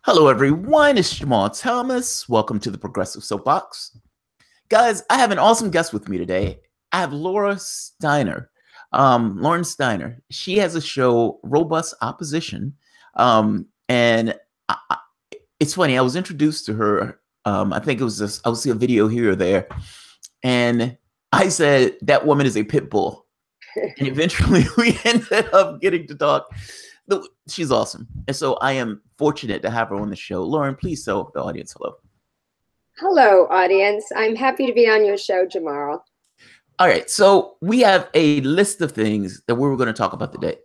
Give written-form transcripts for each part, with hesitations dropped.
Hello, everyone. It's Jamal Thomas. Welcome to the Progressive Soapbox. Guys, I have an awesome guest with me today. I have Laura Steiner. Lauren Steiner. She has a show, Robust Opposition. And it's funny, I was introduced to her. I think it was this, I would see a video here or there. And I said, that woman is a pit bull. And eventually we ended up getting to talk. She's awesome. And so I am fortunate to have her on the show. Lauren, please tell the audience hello. Hello, audience. I'm happy to be on your show, Jamal. All right. So we have a list of things that we were going to talk about today.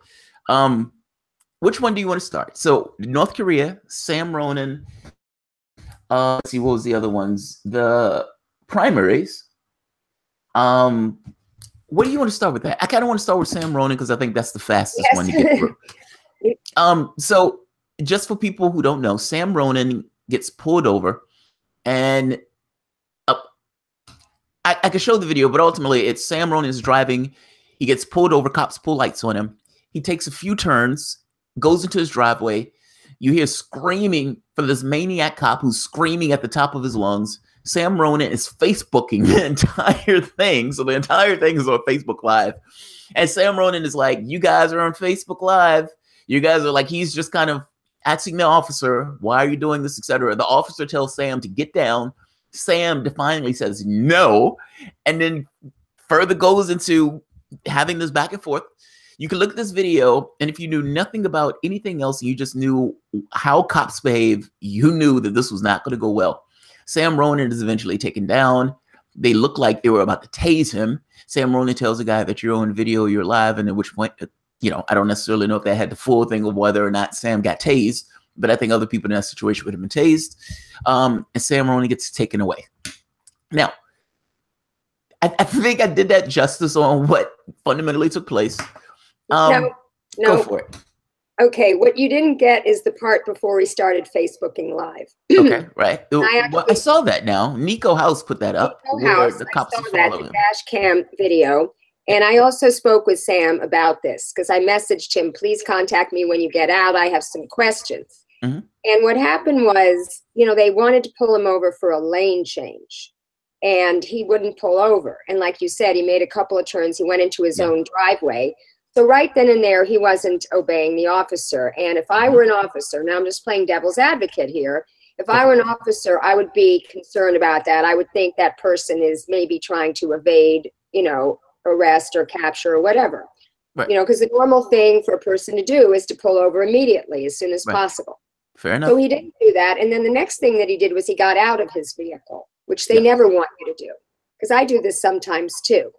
Which one do you want to start? So North Korea, Sam Ronan. Let's see, what was the other ones? The primaries. What do you want to start with that? I kind of want to start with Sam Ronan because I think that's the fastest one to get through. So just for people who don't know, Sam Ronan gets pulled over, and I can show the video, but ultimately it's Sam Ronan is driving. He gets pulled over. Cops pull lights on him. He takes a few turns, goes into his driveway. You hear screaming from this maniac cop who's screaming at the top of his lungs. Sam Ronan is Facebooking the entire thing. So the entire thing is on Facebook Live. And Sam Ronan is like, you guys are on Facebook Live. You guys are like, he's just kind of asking the officer, why are you doing this, etc. The officer tells Sam to get down. Sam defiantly says no, and then further goes into having this back and forth. You can look at this video, and if you knew nothing about anything else, you just knew how cops behave, you knew that this was not going to go well. Sam Ronan is eventually taken down. They look like they were about to tase him. Sam Ronan tells the guy that you're on video, you're live, and at which point, you know, I don't necessarily know if they had the full thing of whether or not Sam got tased, but I think other people in that situation would have been tased. And Sam Ronan gets taken away. Now, I think I did that justice on what fundamentally took place. No. Go for it. Okay, what you didn't get is the part before he started Facebooking Live. Okay, right. I saw that now. Nico House put that up. Nico House, the cops I saw that, the dash cam video. And I also spoke with Sam about this because I messaged him, please contact me when you get out. I have some questions. Mm-hmm. And what happened was, you know, they wanted to pull him over for a lane change. And he wouldn't pull over. And like you said, he made a couple of turns. He went into his own driveway. So right then and there, he wasn't obeying the officer. And if I were an officer, now I'm just playing devil's advocate here. If I were an officer, I would be concerned about that. I would think that person is maybe trying to evade, you know, arrest or capture or whatever. Right. You know, because the normal thing for a person to do is to pull over immediately as soon as possible. Fair enough. So he didn't do that. And then the next thing that he did was he got out of his vehicle, which they never want you to do. Because I do this sometimes too.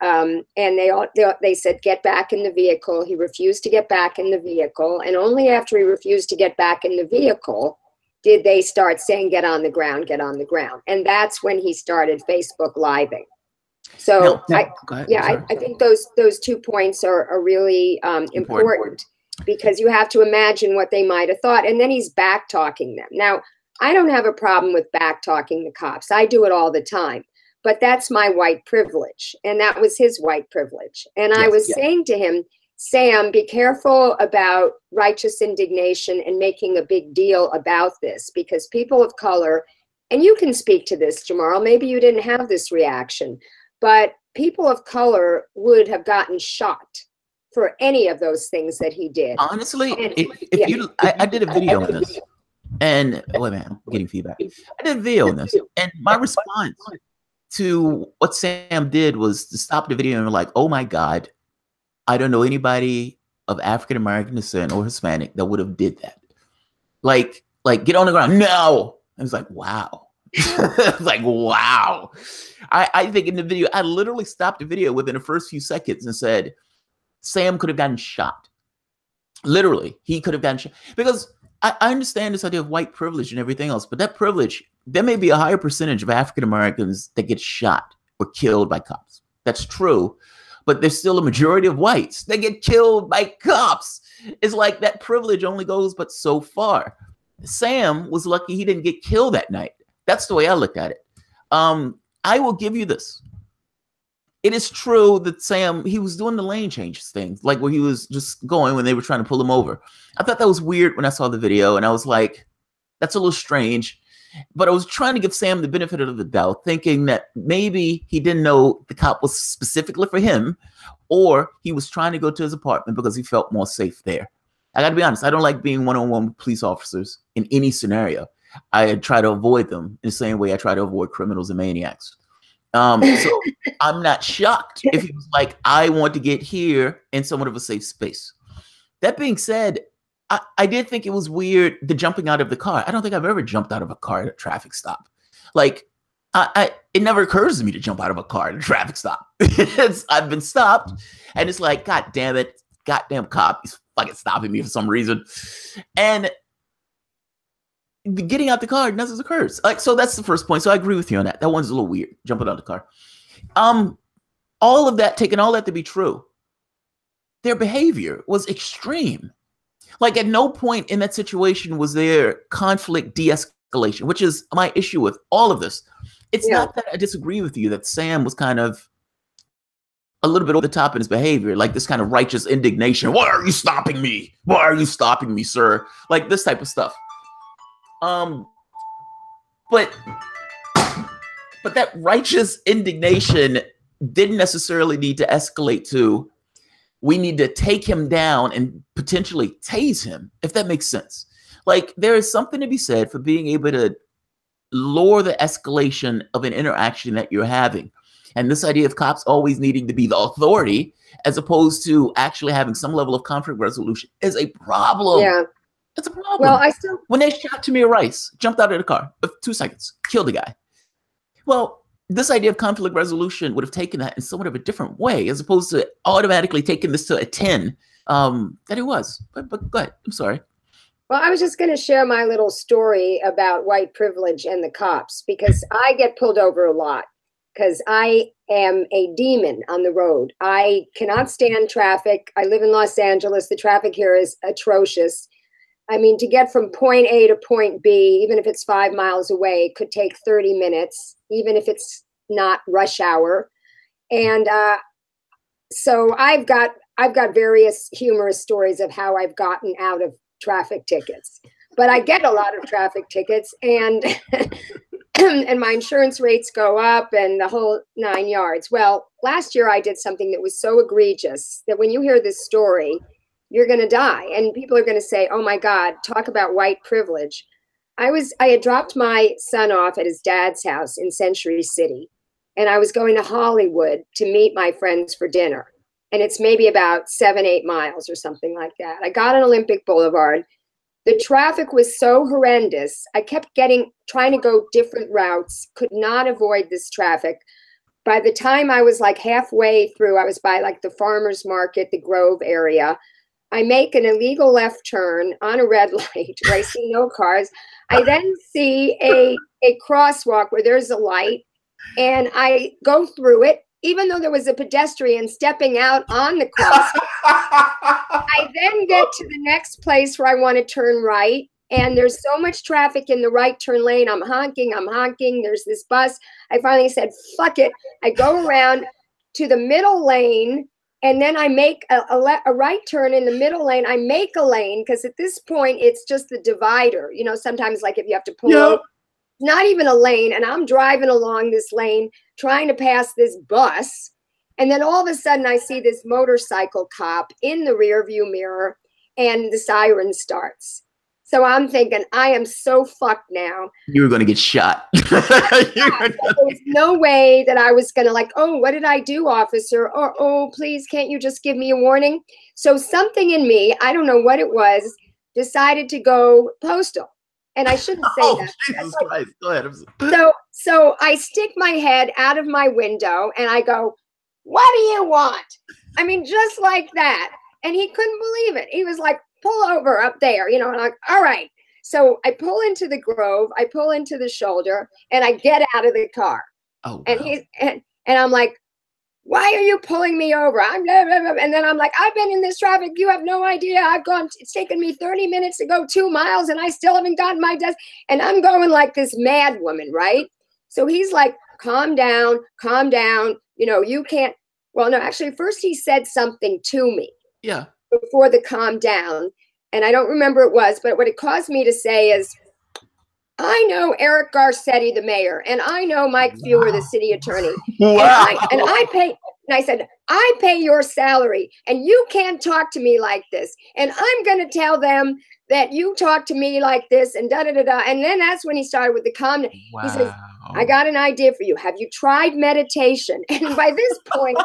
And they said, get back in the vehicle. He refused to get back in the vehicle. And only after he refused to get back in the vehicle did they start saying, get on the ground, get on the ground. And that's when he started Facebook Living. So I think those 2 points are really important because you have to imagine what they might have thought. And then he's back talking them. Now, I don't have a problem with back talking the cops. I do it all the time. But that's my white privilege. And that was his white privilege. And I was saying to him, Sam, be careful about righteous indignation and making a big deal about this, because people of color, and you can speak to this, Jamal, maybe you didn't have this reaction, but people of color would have gotten shot for any of those things that he did. Honestly, I did a video on this. And, wait a minute, I'm getting feedback. I did a video on this. And my response to what Sam did was to stop the video and like, oh my God, I don't know anybody of African American descent or Hispanic that would have did that. Like get on the ground. No. I was like, wow. I was like, wow. I think in the video, I literally stopped the video within the first few seconds and said, Sam could have gotten shot. Literally, he could have gotten shot. Because I understand this idea of white privilege and everything else, but that privilege, there may be a higher percentage of African Americans that get shot or killed by cops. That's true. But there's still a majority of whites that get killed by cops. It's like that privilege only goes but so far. Sam was lucky he didn't get killed that night. That's the way I looked at it. I will give you this. It is true that Sam, he was doing the lane changes thing, like where he was just going when they were trying to pull him over. I thought that was weird when I saw the video, and I was like, That's a little strange. But I was trying to give Sam the benefit of the doubt, thinking that maybe he didn't know the cop was specifically for him, or he was trying to go to his apartment because he felt more safe there. I got to be honest, I don't like being one-on-one with police officers in any scenario. I try to avoid them in the same way I try to avoid criminals and maniacs. So I'm not shocked if he was like, I want to get here in somewhat of a safe space. That being said, I did think it was weird, the jumping out of the car. I don't think I've ever jumped out of a car at a traffic stop. Like, it never occurs to me to jump out of a car at a traffic stop. I've been stopped, and it's like, God damn it, goddamn cop, he's fucking stopping me for some reason. And getting out the car, nothing occurs. Like, so that's the first point. So I agree with you on that. That one's a little weird, jumping out of the car. All of that, taking all that to be true, their behavior was extreme. Like, at no point in that situation was there conflict de-escalation, which is my issue with all of this. It's not that I disagree with you that Sam was kind of a little bit over the top in his behavior, like this kind of righteous indignation. Why are you stopping me? Why are you stopping me, sir? Like this type of stuff. But that righteous indignation didn't necessarily need to escalate to, we need to take him down and potentially tase him, if that makes sense. Like, there is something to be said for being able to lower the escalation of an interaction that you're having. And this idea of cops always needing to be the authority as opposed to actually having some level of conflict resolution is a problem. Yeah. It's a problem. Well, when they shot Tamir Rice, jumped out of the car, 2 seconds, killed the guy. Well, this idea of conflict resolution would have taken that in somewhat of a different way, as opposed to automatically taking this to a 10 that it was. But go ahead. I'm sorry. Well, I was just going to share my little story about white privilege and the cops, because I get pulled over a lot because I am a demon on the road. I cannot stand traffic. I live in Los Angeles. The traffic here is atrocious. I mean, to get from point A to point B, even if it's 5 miles away, could take 30 minutes, even if it's not rush hour. And so I've got various humorous stories of how I've gotten out of traffic tickets. But I get a lot of traffic tickets, and and my insurance rates go up and the whole 9 yards. Well, last year I did something that was so egregious that when you hear this story, you're going to die. And people are going to say, oh my God, talk about white privilege. I had dropped my son off at his dad's house in Century City, and I was going to Hollywood to meet my friends for dinner. And it's maybe about 7-8 miles or something like that. I got on Olympic Boulevard. The traffic was so horrendous. I kept trying to go different routes, could not avoid this traffic. By the time I was like halfway through, I was by like the farmer's market, the Grove area. I make an illegal left turn on a red light where I see no cars. I then see a crosswalk where there's a light, and I go through it, even though there was a pedestrian stepping out on the crosswalk. I then get to the next place where I want to turn right, and there's so much traffic in the right turn lane. I'm honking. There's this bus. I finally said, fuck it. I go around to the middle lane, and then I make a right turn in the middle lane. I make a lane because at this point, it's just the divider. You know, sometimes like if you have to pull over, not even a lane. And I'm driving along this lane, trying to pass this bus. And then all of a sudden, I see this motorcycle cop in the rearview mirror, and the siren starts. So I'm thinking, I am so fucked now. You were going to get shot. There's no way that I was going to like, oh, what did I do, officer? Or, oh, please, can't you just give me a warning? So something in me, I don't know what it was, decided to go postal. And I shouldn't say that. Jesus Christ. Go ahead. So I stick my head out of my window and I go, what do you want? I mean, just like that. And he couldn't believe it. He was like, pull over up there, you know, and I'm like, all right. So I pull into the Grove, I pull into the shoulder, and I get out of the car. Oh, and wow. and I'm like, why are you pulling me over? And then I'm like, I've been in this traffic. You have no idea. It's taken me 30 minutes to go 2 miles, and I still haven't gotten my desk. And I'm going like this mad woman, right? So he's like, calm down. You know, you can't. Well, no, actually, first he said something to me. Yeah. Before the calm down. And I don't remember it was, but what it caused me to say is, I know Eric Garcetti, the mayor, and I know Mike Fewer, the city attorney. Wow. And I pay, and I said, I pay your salary, and you can't talk to me like this. And I'm going to tell them that you talk to me like this, and da-da-da-da. And then that's when he started with the comment. Wow. He says, I got an idea for you. Have you tried meditation? And by this point,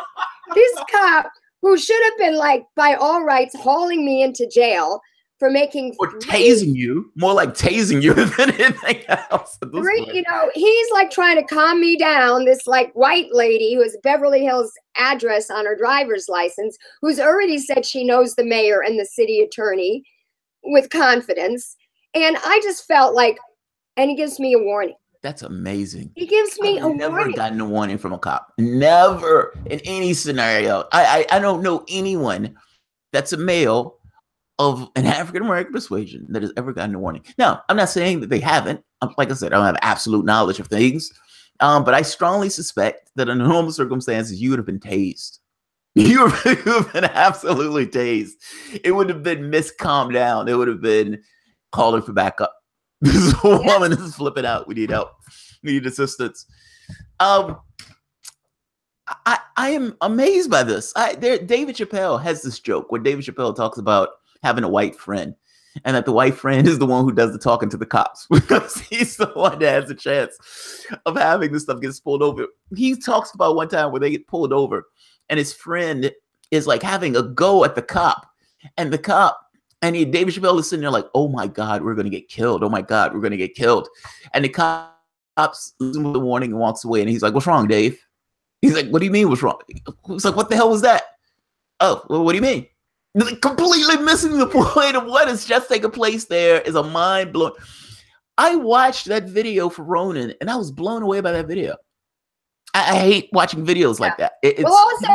this cop, who should have been like, by all rights, hauling me into jail for making or tasing you, more like tasing you than anything else. You know, he's like trying to calm me down. This like white lady who has Beverly Hills address on her driver's license, who's already said she knows the mayor and the city attorney with confidence. And I just felt like, and he gives me a warning. That's amazing. He gives me a warning. I've never gotten a warning from a cop. Never in any scenario. I don't know anyone that's a male of an African-American persuasion that has ever gotten a warning. Now, I'm not saying that they haven't. Like I said, I don't have absolute knowledge of things. But I strongly suspect that under normal circumstances, you would have been tased. You would have been absolutely tased. It would have been calmed down. It would have been calling for backup. This woman is flipping out. We need help. We need assistance. I am amazed by this. David Chappelle has this joke where David Chappelle talks about having a white friend, and that the white friend is the one who does the talking to the cops because he's the one that has a chance of having this stuff gets pulled over. He talks about one time where they get pulled over, and his friend is like having a go at the cop, and the cop. And David Chappelle is sitting there like, oh my God, we're going to get killed. Oh my God, we're going to get killed. And the cops listen to the warning and walks away. And he's like, what's wrong, Dave? He's like, what do you mean what's wrong? He's like, what the hell was that? Oh, well, what do you mean? Like, completely missing the point of what has just taken place there is a mind blowing. I watched that video for Ronan and I was blown away by that video. I hate watching videos like that. It's well, also,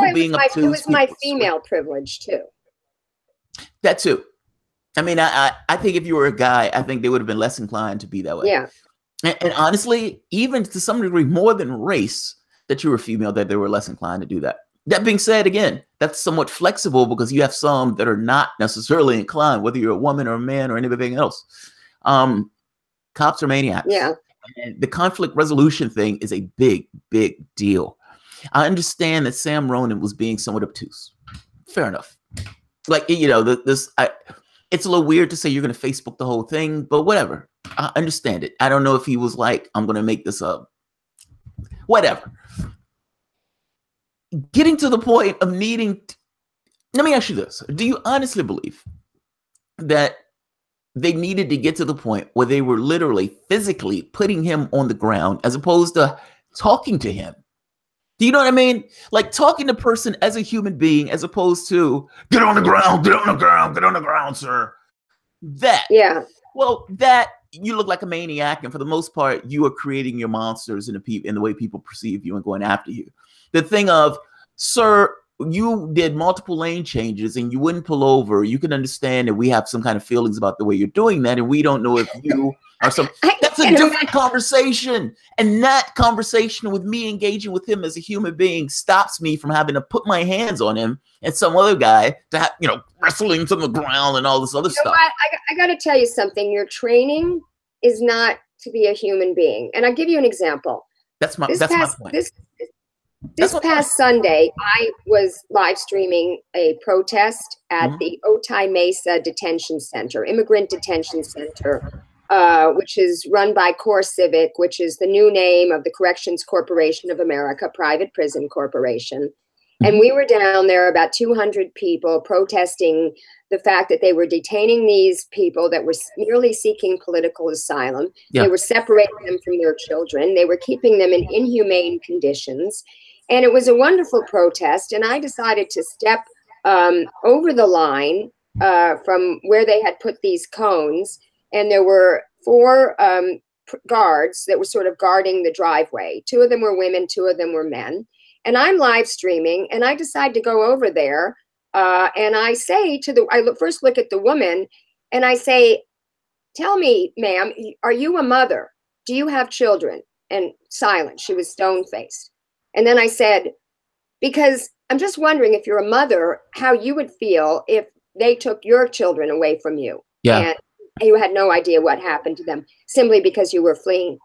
it was my female privilege too. That too. I mean, I think if you were a guy, I think they would have been less inclined to be that way. Yeah. And honestly, even to some degree, more than race, that you were female, that they were less inclined to do that. That being said, again, that's somewhat flexible because you have some that are not necessarily inclined, whether you're a woman or a man or anything else. Cops are maniacs. Yeah. And the conflict resolution thing is a big, big deal. I understand that Sam Ronan was being somewhat obtuse. Fair enough. Like, you know, it's a little weird to say you're going to Facebook the whole thing, but whatever. I understand it. I don't know if he was like, I'm going to make this up. Whatever. Getting to the point of needing... Let me ask you this. Do you honestly believe that they needed to get to the point where they were literally physically putting him on the ground as opposed to talking to him? Do you know what I mean? Like talking to a person as a human being, as opposed to get on the ground, get on the ground, get on the ground, sir. That. Yeah. Well, that you look like a maniac. And for the most part, you are creating your monsters in the way people perceive you and going after you. The thing of, sir, you did multiple lane changes and you wouldn't pull over. You can understand that we have some kind of feelings about the way you're doing that. And we don't know if you are some, that's a different conversation. And that conversation with me engaging with him as a human being stops me from having to put my hands on him and some other guy to have, you know, wrestling to the ground and all this other stuff. I got to tell you something. Your training is not to be a human being. And I'll give you an example. That's my point. This past Sunday, I was live streaming a protest at the Otay Mesa Detention Center, Immigrant Detention Center, which is run by Core Civic, which is the new name of the Corrections Corporation of America, private prison corporation. And we were down there, about 200 people, protesting the fact that they were detaining these people that were merely seeking political asylum. Yeah. They were separating them from their children. They were keeping them in inhumane conditions. And it was a wonderful protest. And I decided to step over the line from where they had put these cones. And there were 4 guards that were sort of guarding the driveway. 2 of them were women, 2 of them were men. And I'm live streaming, and I decide to go over there. And I say first look at the woman, and I say, tell me, ma'am, are you a mother? Do you have children? And silent. She was stone-faced. And then I said, because I'm just wondering if you're a mother, how you would feel if they took your children away from you. Yeah. you had no idea what happened to them simply because you were fleeing,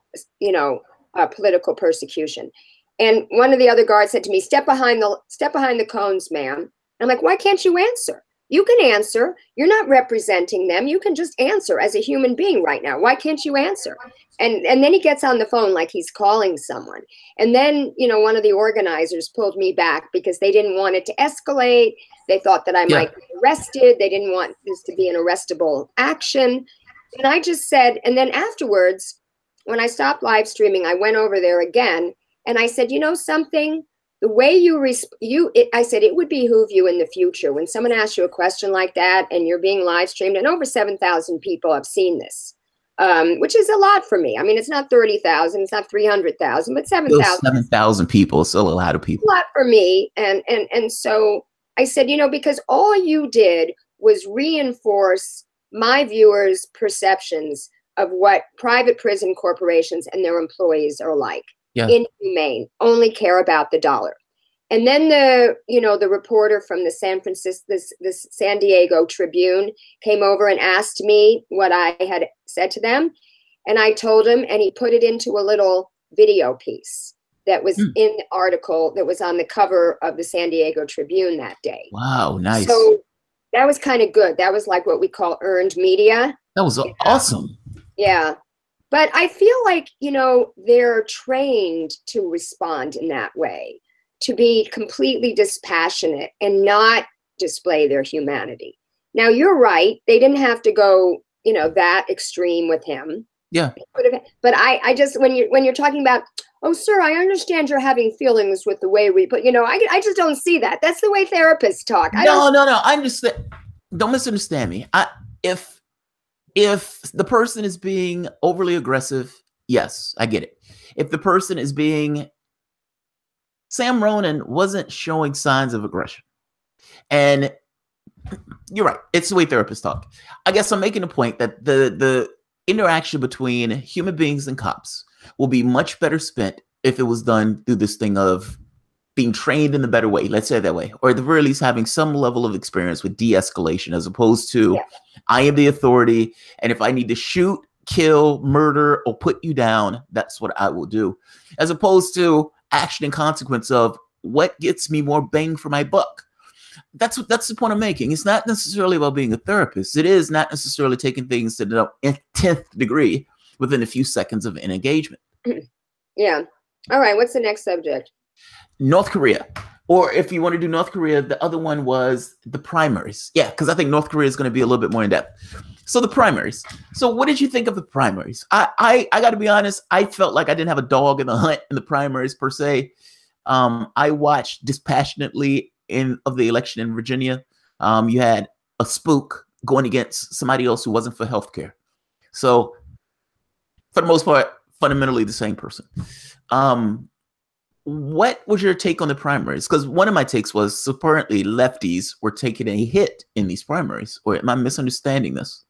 political persecution. And one of the other guards said to me, step behind the cones, ma'am. I'm like, why can't you answer? You can answer. You're not representing them. You can just answer as a human being right now. Why can't you answer? And then he gets on the phone like he's calling someone. And then, one of the organizers pulled me back because they didn't want it to escalate. They thought that I might be arrested. They didn't want this to be an arrestable action. And I just said, and then afterwards, when I stopped live streaming, I went over there again and I said, something? The way I said, it would behoove you in the future when someone asks you a question like that and you're being live streamed, and over 7,000 people have seen this, which is a lot for me. I mean, it's not 30,000, it's not 300,000, but 7,000. 7,000 people, still a lot of people. A lot for me. And so I said, because all you did was reinforce my viewers' perceptions of what private prison corporations and their employees are like. Yeah. Inhumane, only care about the dollar. And then the reporter from the San Diego Tribune came over and asked me what I had said to them. And I told him, and he put it into a little video piece that was in the article that was on the cover of the San Diego Tribune that day. Wow, nice. So that was kind of good. That was like what we call earned media. That was awesome. Yeah. But I feel like, they're trained to respond in that way, to be completely dispassionate and not display their humanity. Now, you're right. They didn't have to go, that extreme with him. Yeah. But I just, when you're talking about, oh, sir, I understand you're having feelings with the way we put, I just don't see that. That's the way therapists talk. No. I understand. Don't misunderstand me. If the person is being overly aggressive, yes, I get it. If the person is Sam Ronan wasn't showing signs of aggression. And you're right. It's the way therapists talk. I guess I'm making a point that the interaction between human beings and cops will be much better spent if it was done through this thing of being trained in the better way, let's say it that way, or at the very least having some level of experience with de-escalation, as opposed to I am the authority, and if I need to shoot, kill, murder, or put you down, that's what I will do, as opposed to action and consequence of what gets me more bang for my buck. That's the point I'm making. It's not necessarily about being a therapist. It is not necessarily taking things to the 10th degree within a few seconds of an engagement. Yeah. All right. What's the next subject? North Korea. Or if you want to do North Korea, the other one was the primaries. Yeah, because I think North Korea is going to be a little bit more in depth. So the primaries. So what did you think of the primaries? I got to be honest. I felt like I didn't have a dog in the hunt in the primaries per se. I watched dispassionately of the election in Virginia. You had a spook going against somebody else who wasn't for healthcare. So for the most part, fundamentally the same person. What was your take on the primaries? Because one of my takes was apparently lefties were taking a hit in these primaries. Or am I misunderstanding this?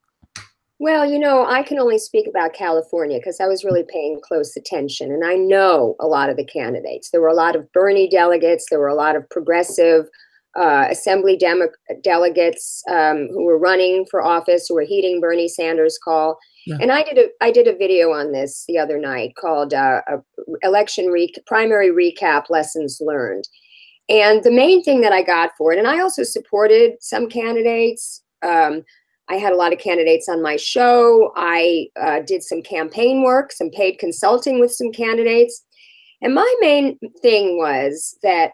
Well, I can only speak about California because I was really paying close attention. And I know a lot of the candidates. There were a lot of Bernie delegates. There were a lot of progressive assembly delegates who were running for office, who were heeding Bernie Sanders' call. Yeah. And I did a video on this the other night called Primary Recap Lessons Learned. And the main thing that I got for it, and I also supported some candidates. I had a lot of candidates on my show. I did some campaign work, some paid consulting with some candidates. And my main thing was that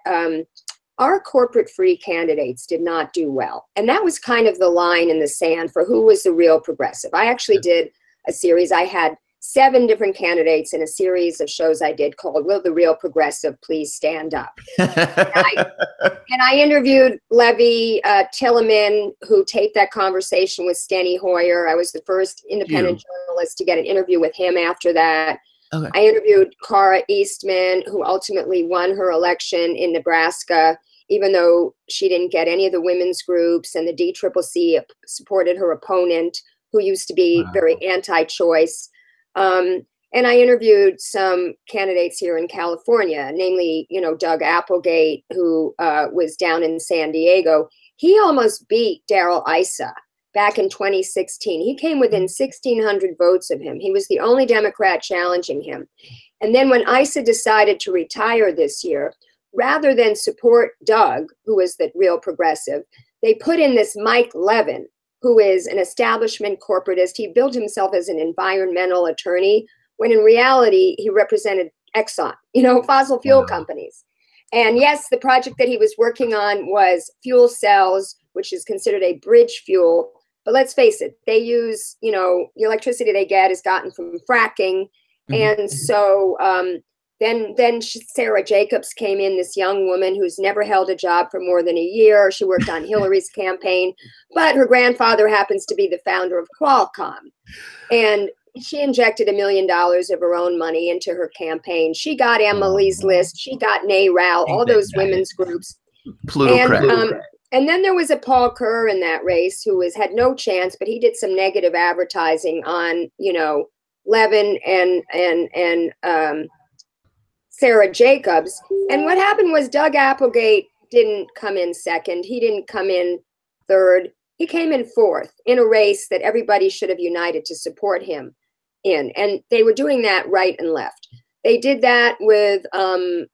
our corporate free candidates did not do well. And that was kind of the line in the sand for who was the real progressive. I actually did a series. I had 7 different candidates in a series of shows I did called Will the Real Progressive Please Stand Up? and I interviewed Levy Tilleman, who taped that conversation with Steny Hoyer. I was the first independent journalist to get an interview with him after that. Okay. I interviewed Cara Eastman, who ultimately won her election in Nebraska, even though she didn't get any of the women's groups, and the DCCC supported her opponent, who used to be very anti-choice. And I interviewed some candidates here in California, namely, Doug Applegate, who was down in San Diego. He almost beat Darrell Issa, back in 2016. He came within 1,600 votes of him. He was the only Democrat challenging him. And then when ISA decided to retire this year, rather than support Doug, who was the real progressive, they put in this Mike Levin, who is an establishment corporatist. He billed himself as an environmental attorney, when in reality, he represented Exxon, fossil fuel companies. And yes, the project that he was working on was fuel cells, which is considered a bridge fuel. But let's face it, they use, the electricity they get is gotten from fracking. And so then Sarah Jacobs came in, this young woman who's never held a job for more than a year. She worked on Hillary's campaign, but her grandfather happens to be the founder of Qualcomm. And she injected $1 million of her own money into her campaign. She got Emily's List. She got NARAL, all those women's groups. And then there was a Paul Kerr in that race who had no chance, but he did some negative advertising on, Levin and Sarah Jacobs. And what happened was Doug Applegate didn't come in second. He didn't come in third. He came in fourth in a race that everybody should have united to support him in. And they were doing that right and left. They did that with trying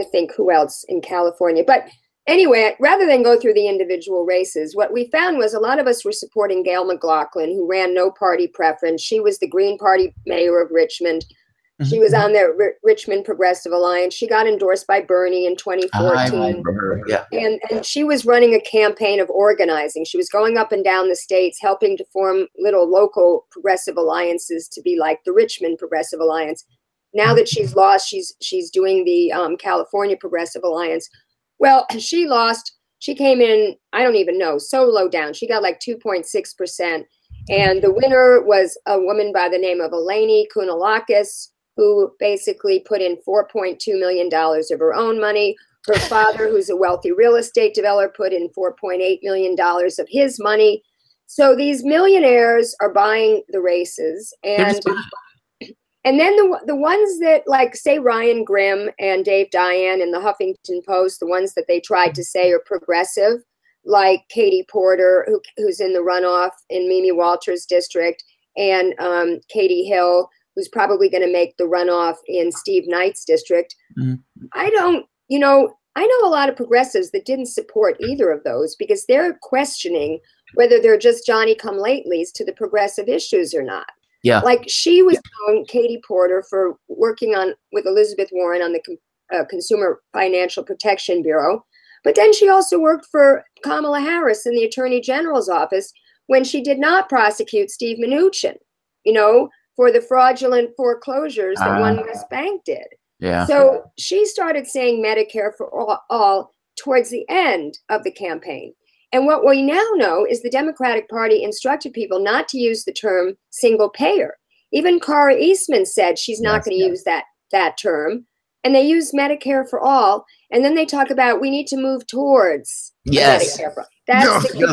to think who else in California. But anyway, rather than go through the individual races, what we found was a lot of us were supporting Gail McLaughlin, who ran no party preference. She was the Green Party mayor of Richmond. She was on the Richmond Progressive Alliance. She got endorsed by Bernie in 2014. I remember her. Yeah. And she was running a campaign of organizing. She was going up and down the states, helping to form little local progressive alliances to be like the Richmond Progressive Alliance. Now that she's lost, she's doing the California Progressive Alliance. Well, she lost. She came in, I don't even know, so low down. She got like 2.6%. And the winner was a woman by the name of Eleni Kounalakis, who basically put in $4.2 million of her own money. Her father, who's a wealthy real estate developer, put in $4.8 million of his money. So these millionaires are buying the races. And then the ones that, like, say, Ryan Grimm and Dave Diane in the Huffington Post, the ones that they tried to say are progressive, like Katie Porter, who's in the runoff in Mimi Walters' district, and Katie Hill, who's probably going to make the runoff in Steve Knight's district. I know a lot of progressives that didn't support either of those because they're questioning whether they're just Johnny-come-latelys to the progressive issues or not. Yeah, like she was known, Katie Porter, for working with Elizabeth Warren on the Consumer Financial Protection Bureau. But then she also worked for Kamala Harris in the Attorney General's office when she did not prosecute Steve Mnuchin, for the fraudulent foreclosures that One West Bank did. Yeah. So she started saying Medicare for all towards the end of the campaign. And what we now know is the Democratic Party instructed people not to use the term single payer. Even Cara Eastman said she's not going to use that term. And they use Medicare for all. And then they talk about we need to move towards Medicare for all. That's the key.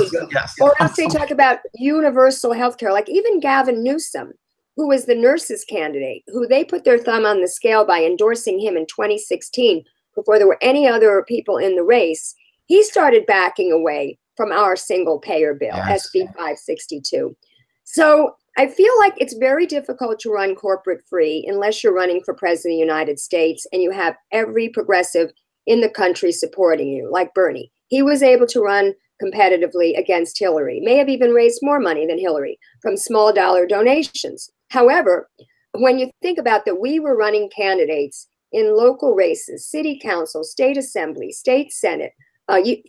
Or else they talk about universal health care. Like even Gavin Newsom, who was the nurses candidate, who they put their thumb on the scale by endorsing him in 2016 before there were any other people in the race. He started backing away from our single payer bill, SB 562. So I feel like it's very difficult to run corporate free unless you're running for president of the United States and you have every progressive in the country supporting you, like Bernie. He was able to run competitively against Hillary, may have even raised more money than Hillary from small dollar donations. However, when you think about that, we were running candidates in local races, city council, state assembly, state senate,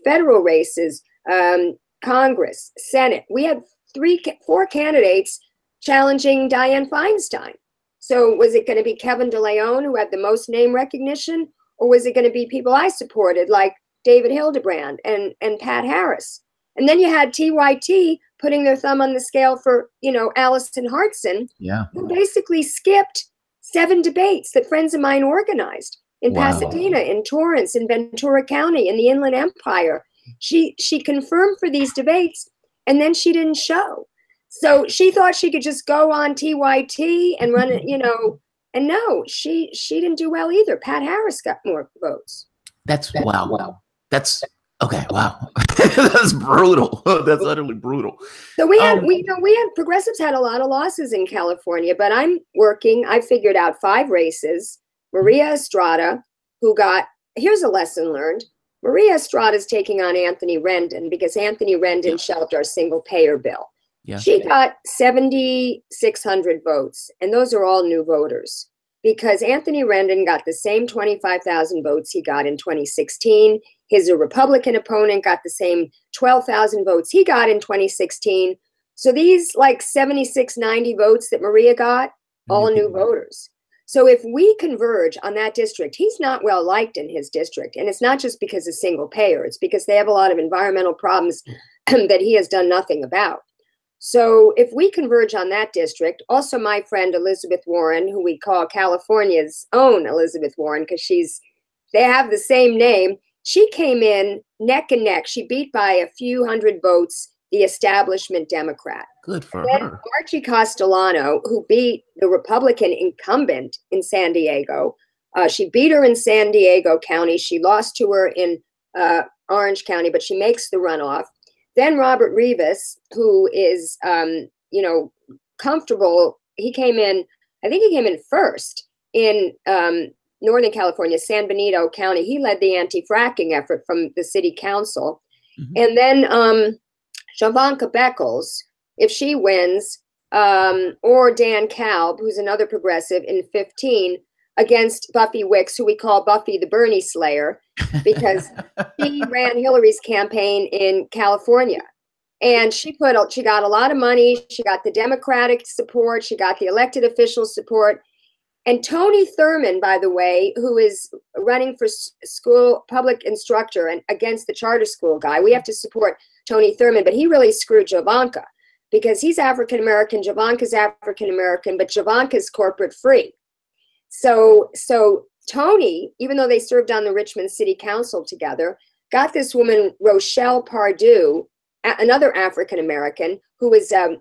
federal races, Congress, Senate. We had 4 candidates challenging Dianne Feinstein. So was it going to be Kevin DeLeon, who had the most name recognition, or was it going to be people I supported like David Hildebrand and Pat Harris? And then you had TYT putting their thumb on the scale for, Allison Hartson, who basically skipped 7 debates that friends of mine organized in Pasadena, in Torrance, in Ventura County, in the Inland Empire. She confirmed for these debates, and then she didn't show. So she thought she could just go on TYT and run it, and no, she didn't do well either. Pat Harris got more votes. That's wow. That's Okay, wow. That's brutal. That's utterly brutal. So we had progressives had a lot of losses in California, but I figured out 5 races. Maria Estrada, here's a lesson learned. Maria Estrada is taking on Anthony Rendon because Anthony Rendon shelved our single payer bill. Yeah. She got 7,600 votes, and those are all new voters because Anthony Rendon got the same 25,000 votes he got in 2016. His Republican opponent got the same 12,000 votes he got in 2016. So these like 7,690 votes that Maria got, all new voters. So if we converge on that district, he's not well liked in his district. And it's not just because of single payer. It's because they have a lot of environmental problems that he has done nothing about. So if we converge on that district, also my friend Elizabeth Warren, who we call California's own Elizabeth Warren, because they have the same name. She came in neck and neck. She beat by a few hundred votes the establishment Democrat. Good for her. Archie Castellano, who beat the Republican incumbent in San Diego, she beat her in San Diego County. She lost to her in Orange County, but she makes the runoff. Then Robert Rivas, who is, comfortable. I think he came in first in Northern California, San Benito County. He led the anti-fracking effort from the city council. Mm-hmm. And then Javanka Beckles, if she wins, or Dan Kalb, who's another progressive in 15, against Buffy Wicks, who we call Buffy the Bernie Slayer, because she ran Hillary's campaign in California. And she got a lot of money. She got the Democratic support. She got the elected official support. And Tony Thurmond, by the way, who is running for school public instructor and against the charter school guy, we have to support Tony Thurmond, but he really screwed Javanka because he's African-American, Javanka's African-American, but Javanka's corporate free. So Tony, even though they served on the Richmond City Council together, got this woman, Rochelle Pardue, another African-American, who was on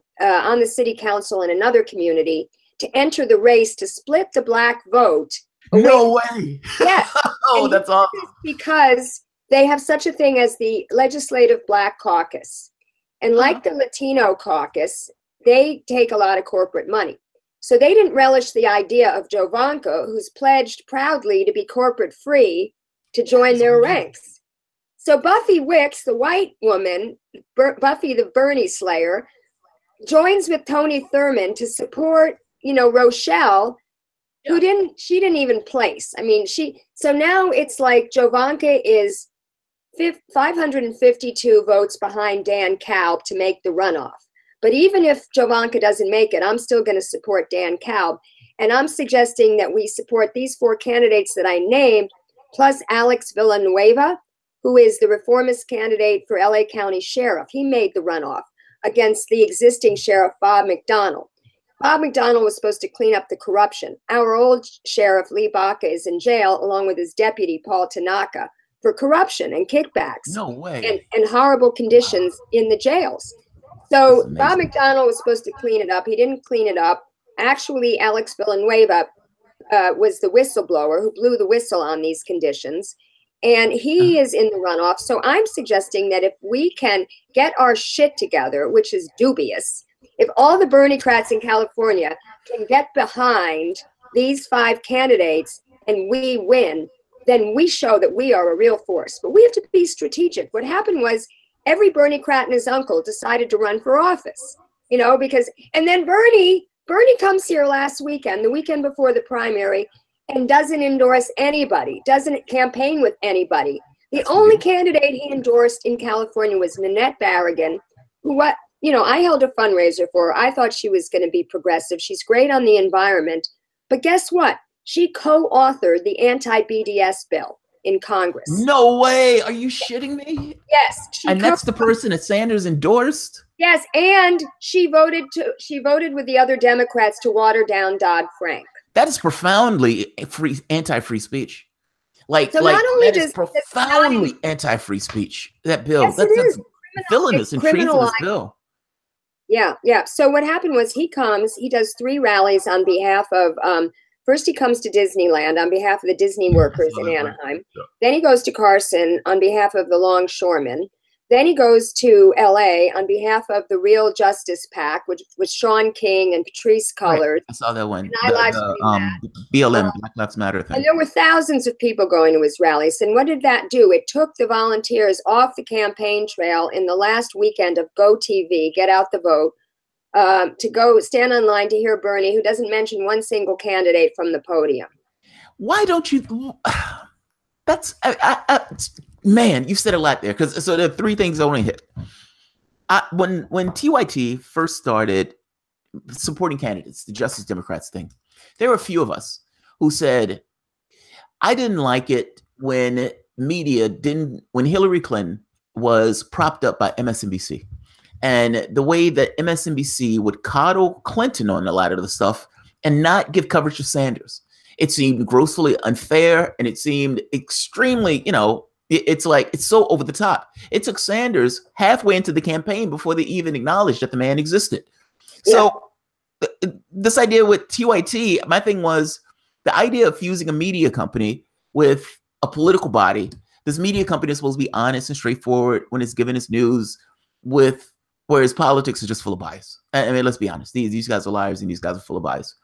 the city council in another community, to enter the race to split the black vote. No way. Yes. Oh, that's awesome. Because they have such a thing as the Legislative Black Caucus. And like the Latino caucus, they take a lot of corporate money. So they didn't relish the idea of Javanka, who's pledged proudly to be corporate free, to join their ranks. So Buffy Wicks, the white woman, Buffy the Bernie Slayer, joins with Tony Thurmond to support, Rochelle, who didn't even place. I mean, so now it's like Javanka is 552 votes behind Dan Kalb to make the runoff. But even if Javanka doesn't make it, I'm still going to support Dan Kalb. And I'm suggesting that we support these 4 candidates that I named, plus Alex Villanueva, who is the reformist candidate for LA County Sheriff. He made the runoff against the existing Sheriff, Bob McDonnell. Bob McDonnell was supposed to clean up the corruption. Our old Sheriff, Lee Baca, is in jail, along with his deputy, Paul Tanaka, for corruption and kickbacks. No way. And horrible conditions in the jails. So Bob McDonnell was supposed to clean it up. He didn't clean it up. Actually, Alex Villanueva was the whistleblower who blew the whistle on these conditions. And he is in the runoff. So I'm suggesting that if we can get our shit together, which is dubious, if all the Bernie-crats in California can get behind these 5 candidates and we win, then we show that we are a real force. But we have to be strategic. What happened was every Bernie-crat and his uncle decided to run for office, and then Bernie comes here last weekend, the weekend before the primary, and doesn't endorse anybody, doesn't campaign with anybody. The only candidate he endorsed in California was Nanette Barragan, who I held a fundraiser for her. I thought she was going to be progressive. She's great on the environment. But guess what? She co-authored the anti-BDS bill in Congress. No way. Are you shitting me? Yes. And that's the person that Sanders endorsed? Yes. And she voted with the other Democrats to water down Dodd-Frank. That is profoundly anti-free speech. Not only does profoundly anti-free speech. That bill. Yes, that's villainous and treasonous bill. Yeah. So what happened was he does 3 rallies on behalf of First, he comes to Disneyland on behalf of the Disney workers in Anaheim. Yeah. Then he goes to Carson on behalf of the longshoremen. Then he goes to LA on behalf of the Real Justice PAC, which was Sean King and Patrice Cullors. Right. I saw that one. And I live streamed that. BLM, Black Lives Matter thing. And there were thousands of people going to his rallies. And what did that do? It took the volunteers off the campaign trail in the last weekend of Go TV, Get Out the Vote, to go stand online to hear Bernie, who doesn't mention one single candidate from the podium. Why don't you? That's man, you've said a lot there. So there are three things I want to hit. When TYT first started supporting candidates, the Justice Democrats thing, there were a few of us who said, I didn't like it when when Hillary Clinton was propped up by MSNBC. And the way that MSNBC would coddle Clinton on a lot of the stuff and not give coverage to Sanders. It seemed grossly unfair, and it seemed extremely, it's like, it's so over the top. It took Sanders halfway into the campaign before they even acknowledged that the man existed. Yeah. So this idea with TYT, my thing was the idea of fusing a media company with a political body. This media company is supposed to be honest and straightforward when it's giving its news, whereas politics is just full of bias. I mean, let's be honest. These guys are liars and these guys are full of bias.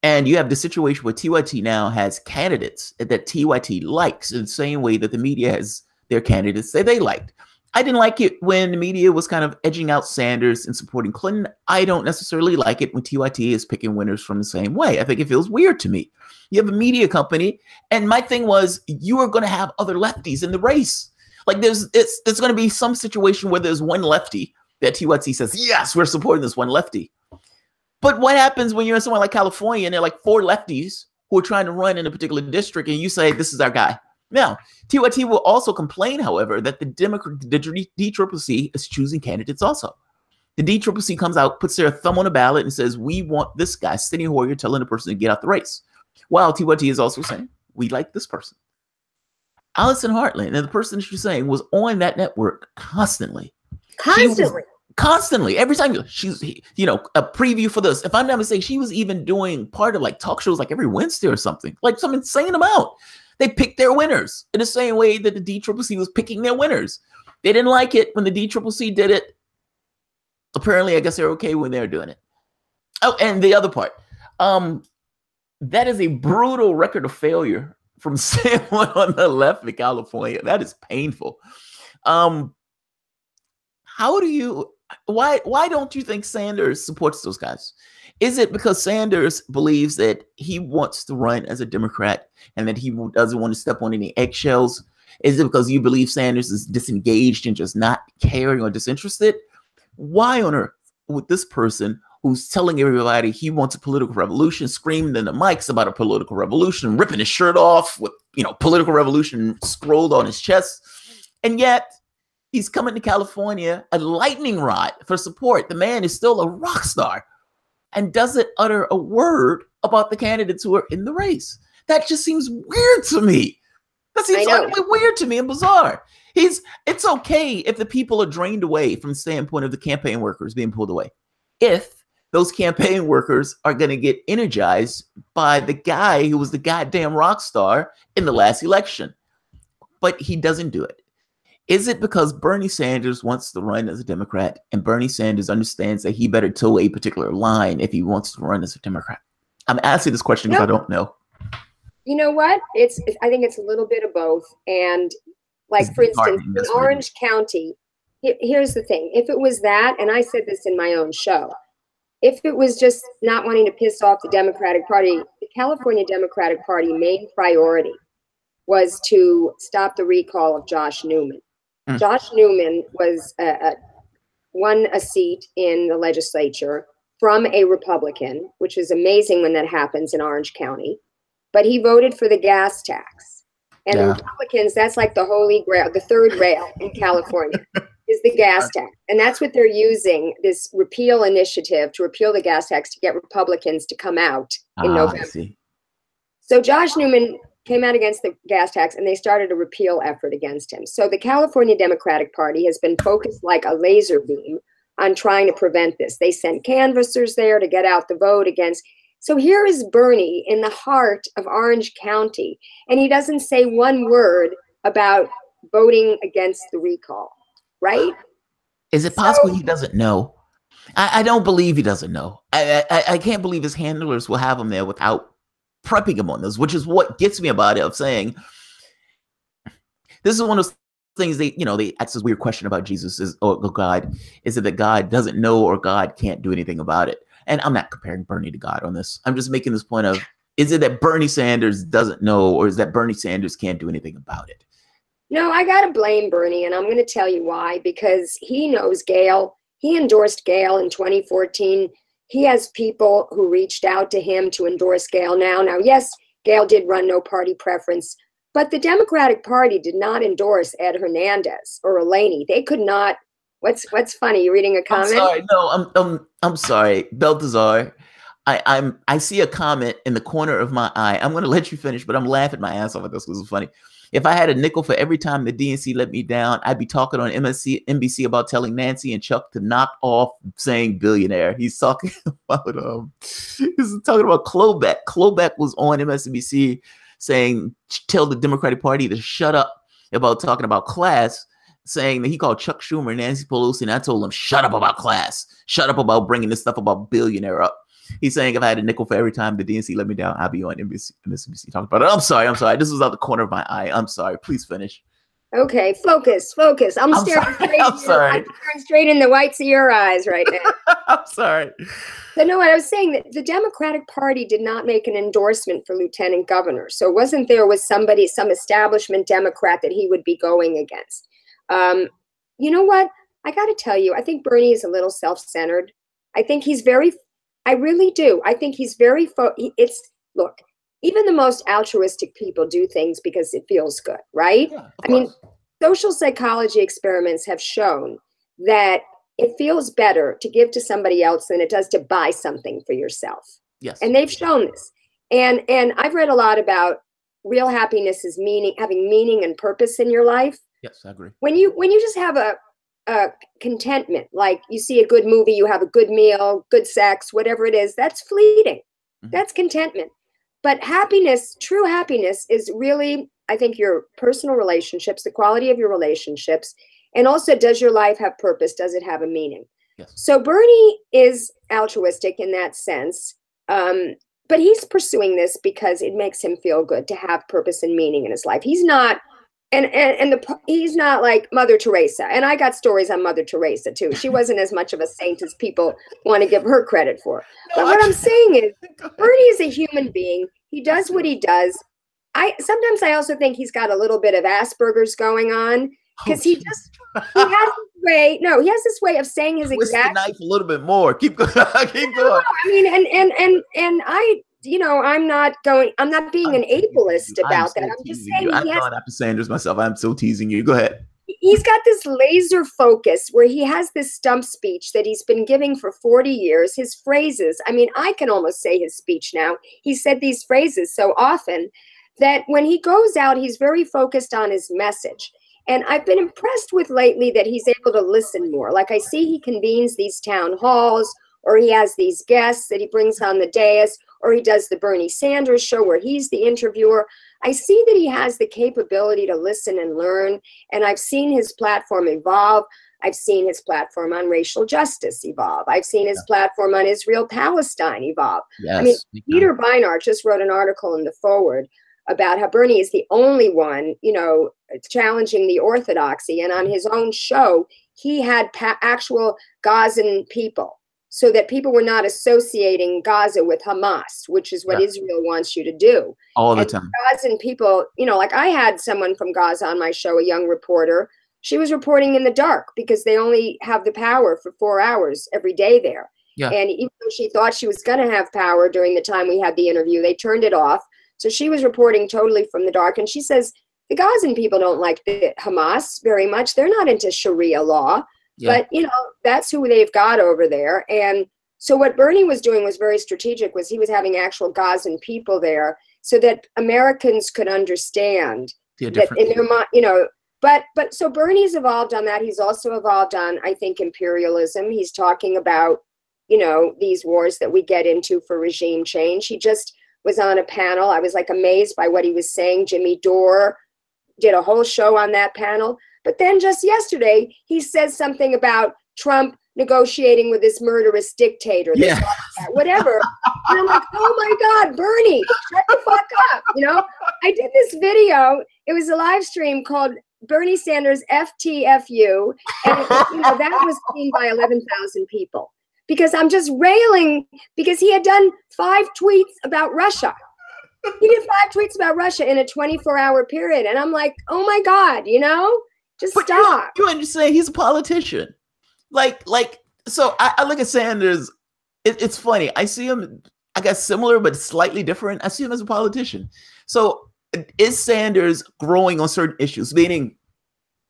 And you have the situation where TYT now has candidates that TYT likes in the same way that the media has their candidates that they liked. I didn't like it when the media was kind of edging out Sanders and supporting Clinton. I don't necessarily like it when TYT is picking winners from the same way. I think it feels weird to me. You have a media company, and my thing was, you are going to have other lefties in the race. Like there's going to be some situation where there's one lefty that TYT says, yes, we're supporting this one lefty. But what happens when you're in somewhere like California and there are like four lefties who are trying to run in a particular district and you say, this is our guy? Now, TYT will also complain, however, that the DCCC is choosing candidates also. The DCCC comes out, puts their thumb on a ballot and says, we want this guy, Steny Hoyer, telling the person to get out the race. While TYT is also saying, we like this person. Allison Hartland, and the person that you're saying was on that network constantly. Constantly, every time she's, a preview for this. If I'm not mistaken, she was even doing part of like talk shows like every Wednesday or something, like some insane amount. They picked their winners in the same way that the DCCC was picking their winners. They didn't like it when the DCCC did it. Apparently, I guess they're okay when they're doing it. Oh, and the other part, that is a brutal record of failure from someone on the left in California. That is painful. Why don't you think Sanders supports those guys? Is it because Sanders believes that he wants to run as a Democrat and that he doesn't want to step on any eggshells? Is it because you believe Sanders is disengaged and just not caring or disinterested? Why on earth would this person who's telling everybody he wants a political revolution, screaming in the mics about a political revolution, ripping his shirt off with, political revolution scrolled on his chest, and yet he's coming to California, a lightning rod for support. The man is still a rock star and doesn't utter a word about the candidates who are in the race. That just seems weird to me. That seems utterly weird to me and bizarre. It's okay if the people are drained away from the standpoint of the campaign workers being pulled away. If those campaign workers are going to get energized by the guy who was the goddamn rock star in the last election. But he doesn't do it. Is it because Bernie Sanders wants to run as a Democrat and Bernie Sanders understands that he better toe a particular line if he wants to run as a Democrat? I'm asking this question because I don't know. You know what? I think it's a little bit of both. And like, for instance, in Orange County, here's the thing. If it was that, and I said this in my own show, if it was just not wanting to piss off the Democratic Party, the California Democratic Party main priority was to stop the recall of Josh Newman. Josh Newman was won a seat in the legislature from a Republican, which is amazing when that happens in Orange County. But he voted for the gas tax. And the Republicans, that's like the holy grail, the third rail in California is the gas tax. And that's what they're using, this repeal initiative to repeal the gas tax to get Republicans to come out in November. So Josh Newman came out against the gas tax and they started a repeal effort against him. So the California Democratic Party has been focused like a laser beam on trying to prevent this. They sent canvassers there to get out the vote against. So here is Bernie in the heart of Orange County, and he doesn't say one word about voting against the recall, right? Is it possible he doesn't know? I don't believe he doesn't know. I can't believe his handlers will have him there without prepping him on this, which is what gets me about it, of saying, this is one of those things they ask this weird question about Jesus or God. Is it that God doesn't know or God can't do anything about it? And I'm not comparing Bernie to God on this. I'm just making this point of, is it that Bernie Sanders doesn't know, or is that Bernie Sanders can't do anything about it? No, I got to blame Bernie, and I'm going to tell you why. Because he knows Gail. He endorsed Gail in 2014. He has people who reached out to him to endorse Gail now. Now, yes, Gail did run no party preference, but the Democratic Party did not endorse Ed Hernandez or Eleni. They could not. What's funny? You reading a comment? I'm sorry. No, I'm sorry, Beltazar. I see a comment in the corner of my eye. I'm going to let you finish, but I'm laughing my ass off at this because it's funny. If I had a nickel for every time the DNC let me down, I'd be talking on NBC about telling Nancy and Chuck to knock off saying billionaire. He's talking about Klobuchar. Klobuchar was on MSNBC saying, tell the Democratic Party to shut up about talking about class, saying that he called Chuck Schumer and Nancy Pelosi, and I told him, shut up about class. Shut up about bringing this stuff about billionaire up. He's saying if I had a nickel for every time the DNC let me down, I'd be on MSNBC talking about it. I'm sorry. This was out the corner of my eye. I'm sorry. Please finish. Okay, focus. I'm staring straight in the whites of your eyes right now. I'm sorry. So no, what I was saying, that the Democratic Party did not make an endorsement for lieutenant governor. So it wasn't there was some establishment Democrat that he would be going against. You know what? I got to tell you, I think Bernie is a little self-centered. I really do. I think he's very, look, even the most altruistic people do things because it feels good, right? Yeah, I mean, social psychology experiments have shown that it feels better to give to somebody else than it does to buy something for yourself. Yes. And they've shown this. And I've read a lot about real happiness is having meaning and purpose in your life. Yes, I agree. When you just have a contentment, like you see a good movie, you have a good meal, good sex, whatever it is, that's fleeting. Mm-hmm. That's contentment. But happiness, true happiness, is really, I think, your personal relationships, the quality of your relationships, and also, does your life have purpose? Does it have a meaning? Yes. So Bernie is altruistic in that sense, but he's pursuing this because it makes him feel good to have purpose and meaning in his life. He's not. He's not like Mother Teresa. And I got stories on Mother Teresa too. She wasn't as much of a saint as people want to give her credit for. But what I'm saying is, Bernie is a human being. He does what he does. Sometimes I also think he's got a little bit of Asperger's going on, because he has this way of saying his Twist exact. the knife a little bit more. Keep going. Keep going. I mean, I'm not being an ableist about that. I'm just saying I'm going after Sanders myself. I'm so teasing you. Go ahead. He's got this laser focus where he has this stump speech that he's been giving for 40 years. His phrases, I mean, I can almost say his speech now. He said these phrases so often that when he goes out, he's very focused on his message. And I've been impressed with lately that he's able to listen more. Like, I see he convenes these town halls, or he has these guests that he brings on the dais, or he does the Bernie Sanders show where he's the interviewer. I see that he has the capability to listen and learn, and I've seen his platform evolve. I've seen his platform on racial justice evolve. I've seen his platform on Israel-Palestine evolve. Yes, I mean, Peter Beinart just wrote an article in the foreword about how Bernie is the only one, challenging the orthodoxy. And on his own show, he had actual Gazan people, so that people were not associating Gaza with Hamas, which is what Israel wants you to do. All the time. Gazan people, like I had someone from Gaza on my show, a young reporter. She was reporting in the dark because they only have the power for 4 hours every day there. Yeah. And even though she thought she was going to have power during the time we had the interview, they turned it off. So she was reporting totally from the dark. And she says, the Gazan people don't like the Hamas very much. They're not into Sharia law. Yeah. But, that's who they've got over there. And so what Bernie was doing was very strategic, was he was having actual Gazan people there so that Americans could understand that in their mind, but so Bernie's evolved on that. He's also evolved on, I think, imperialism. He's talking about you know, these wars that we get into for regime change. He just was on a panel. I was like amazed by what he was saying. Jimmy Dore did a whole show on that panel. But then just yesterday, he says something about Trump negotiating with this murderous dictator, this, whatever. And I'm like, oh my God, Bernie, shut the fuck up. You know, I did this video. It was a live stream called Bernie Sanders FTFU. And you know, that was seen by 11,000 people. Because I'm just railing, because he had done 5 tweets about Russia. He did 5 tweets about Russia in a 24-hour period. And I'm like, oh my God, you know, just stop. You understand, he's a politician. So I look at Sanders, it's funny. I see him, I guess, similar, but slightly different. I see him as a politician. So is Sanders growing on certain issues? Meaning,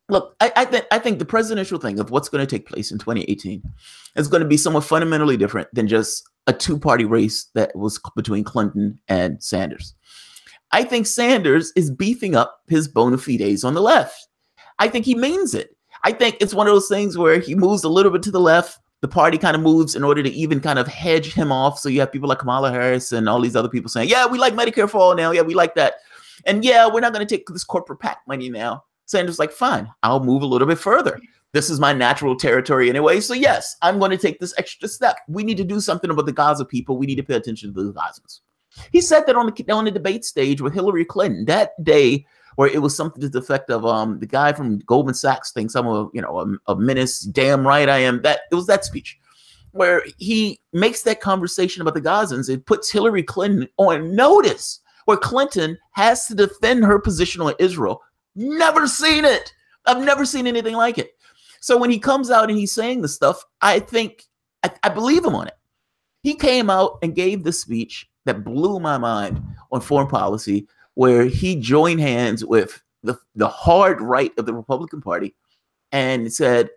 look, I think the presidential thing of what's going to take place in 2018 is going to be somewhat fundamentally different than just a 2-party race that was between Clinton and Sanders. I think Sanders is beefing up his bona fides on the left. I think he means it. I think it's one of those things where he moves a little bit to the left. The party kind of moves in order to even kind of hedge him off. So you have people like Kamala Harris and all these other people saying, yeah, we like Medicare for all now. Yeah, we like that. And yeah, we're not going to take this corporate PAC money now. Sanders like, fine, I'll move a little bit further. This is my natural territory anyway. So yes, I'm going to take this extra step. We need to do something about the Gaza people. We need to pay attention to the Gazans. He said that on the debate stage with Hillary Clinton that day, where it was something to the effect of the guy from Goldman Sachs thinks I'm a menace. Damn right I am. That it was that speech where he makes that conversation about the Gazans. It puts Hillary Clinton on notice, where Clinton has to defend her position on Israel. Never seen it. I've never seen anything like it. So when he comes out and he's saying this stuff, I think I believe him on it. He came out and gave this speech that blew my mind on foreign policy, where he joined hands with the hard right of the Republican Party and said,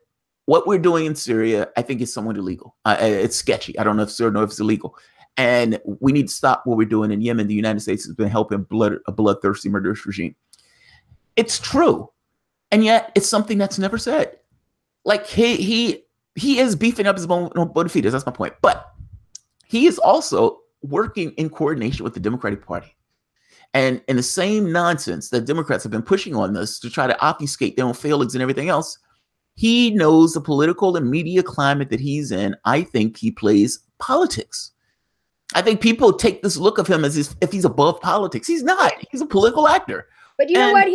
what we're doing in Syria, I think is somewhat illegal. It's sketchy. I don't know if it's illegal. And we need to stop what we're doing in Yemen. The United States has been helping a bloodthirsty, murderous regime. It's true. And yet it's something that's never said. Like he is beefing up his bona fides. That's my point. But he is also working in coordination with the Democratic Party. And in the same nonsense that Democrats have been pushing on this to try to obfuscate their own failings and everything else, he knows the political and media climate that he's in. I think he plays politics. I think people take this look of him as if he's above politics. He's not. He's a political actor. But you know what?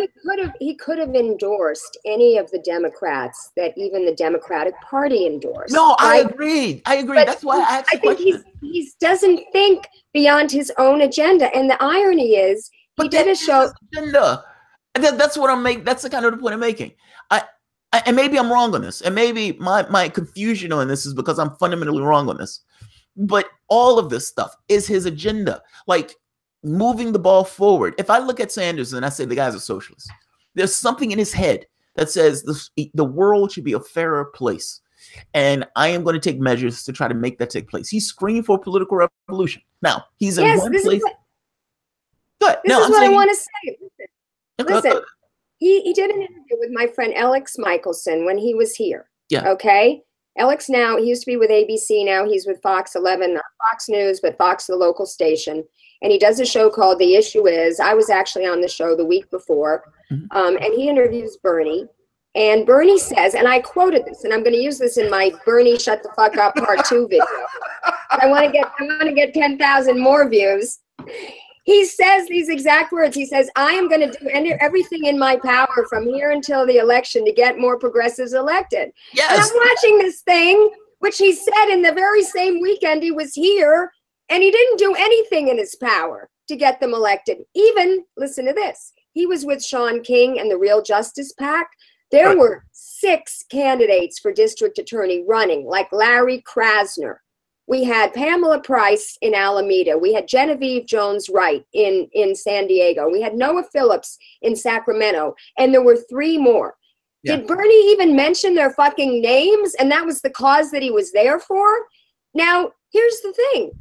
He could have endorsed any of the Democrats that even the Democratic Party endorsed. No, I agree. But that's why I asked the question. He doesn't think beyond his own agenda. And the irony is, he did a show. Agenda. That's what I'm making. That's the kind of the point I'm making. And maybe I'm wrong on this. And maybe my confusion on this is because I'm fundamentally wrong on this. But all of this stuff is his agenda. Like, moving the ball forward. If I look at Sanders and I say the guy's a socialist, there's something in his head that says the world should be a fairer place. And I am going to take measures to try to make that take place. He's screaming for political revolution. Now, he's in one place. This is what I want to say. Listen. He did an interview with my friend Alex Michelson when he was here. Yeah. Okay. Alex now, he used to be with ABC. Now he's with Fox 11, not Fox News, but Fox, the local station. And he does a show called The Issue Is. I was actually on the show the week before. And he interviews Bernie. And Bernie says, and I quoted this, and I'm going to use this in my Bernie Shut the Fuck Up Part 2 video. I want to get 10,000 more views. He says these exact words. He says, I am going to do everything in my power from here until the election to get more progressives elected. Yes. And I'm watching this thing, which he said in the very same weekend he was here, and he didn't do anything in his power to get them elected. Even, listen to this, he was with Sean King and the Real Justice PAC. There were 6 candidates for district attorney running, like Larry Krasner. We had Pamela Price in Alameda. We had Genevieve Jones-Wright in San Diego. We had Noah Phillips in Sacramento. And there were 3 more. Yeah. Did Bernie even mention their fucking names? And that was the cause that he was there for? Now, here's the thing.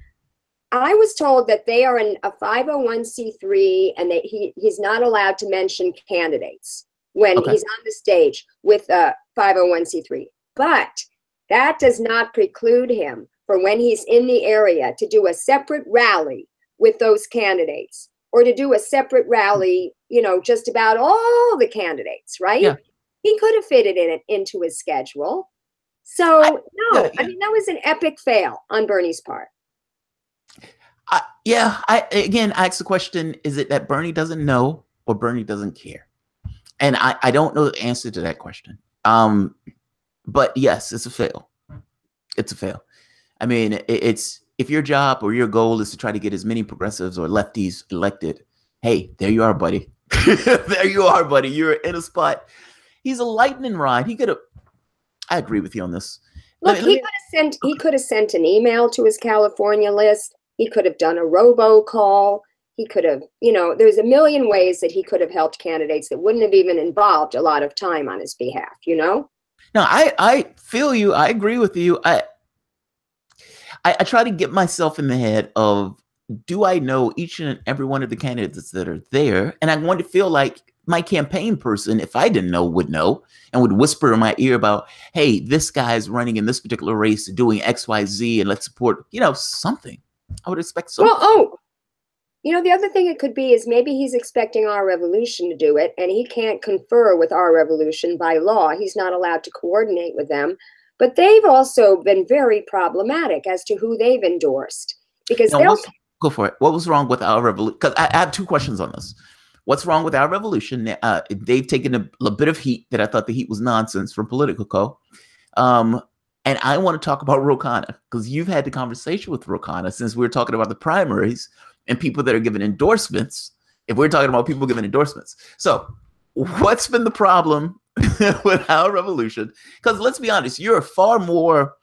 I was told that they are a 501c3 and that he's not allowed to mention candidates when he's on the stage with a 501c3. But that does not preclude him for when he's in the area to do a separate rally with those candidates, or to do a separate rally, you know, just about all the candidates, right? Yeah. He could have fitted it into his schedule. So no, I mean, that was an epic fail on Bernie's part. I again, I ask the question, is it that Bernie doesn't know or Bernie doesn't care? And I don't know the answer to that question. But yes, it's a fail. It's a fail. I mean, it's, if your job or your goal is to try to get as many progressives or lefties elected, hey, there you are, buddy. There you are, buddy. You're in a spot. He's a lightning rod. He could have. I agree with you on this. Look, he could have sent an email to his California list. He could have done a robocall. He could have, you know, there's a million ways that he could have helped candidates that wouldn't have even involved a lot of time on his behalf, you know? No, I feel you. I agree with you. I try to get myself in the head of, do I know each and every one of the candidates that are there? And I want to feel like my campaign person, if I didn't know, would know and would whisper in my ear about, hey, this guy's running in this particular race, doing X, Y, Z, and let's support, you know, something. I would expect something. Well, you know, the other thing it could be is maybe he's expecting Our Revolution to do it, and he can't confer with Our Revolution by law. He's not allowed to coordinate with them. But they've also been very problematic as to who they've endorsed. Because go for it. What was wrong with Our Revolution? Because I have two questions on this. What's wrong with Our Revolution? They've taken a bit of heat that I thought the heat was nonsense from Politico. And I want to talk about Khanna, because you've had the conversation with Khanna since we were talking about the primaries and people that are giving endorsements. If we're talking about people giving endorsements. So what's been the problem with Our Revolution? Because let's be honest, you're far more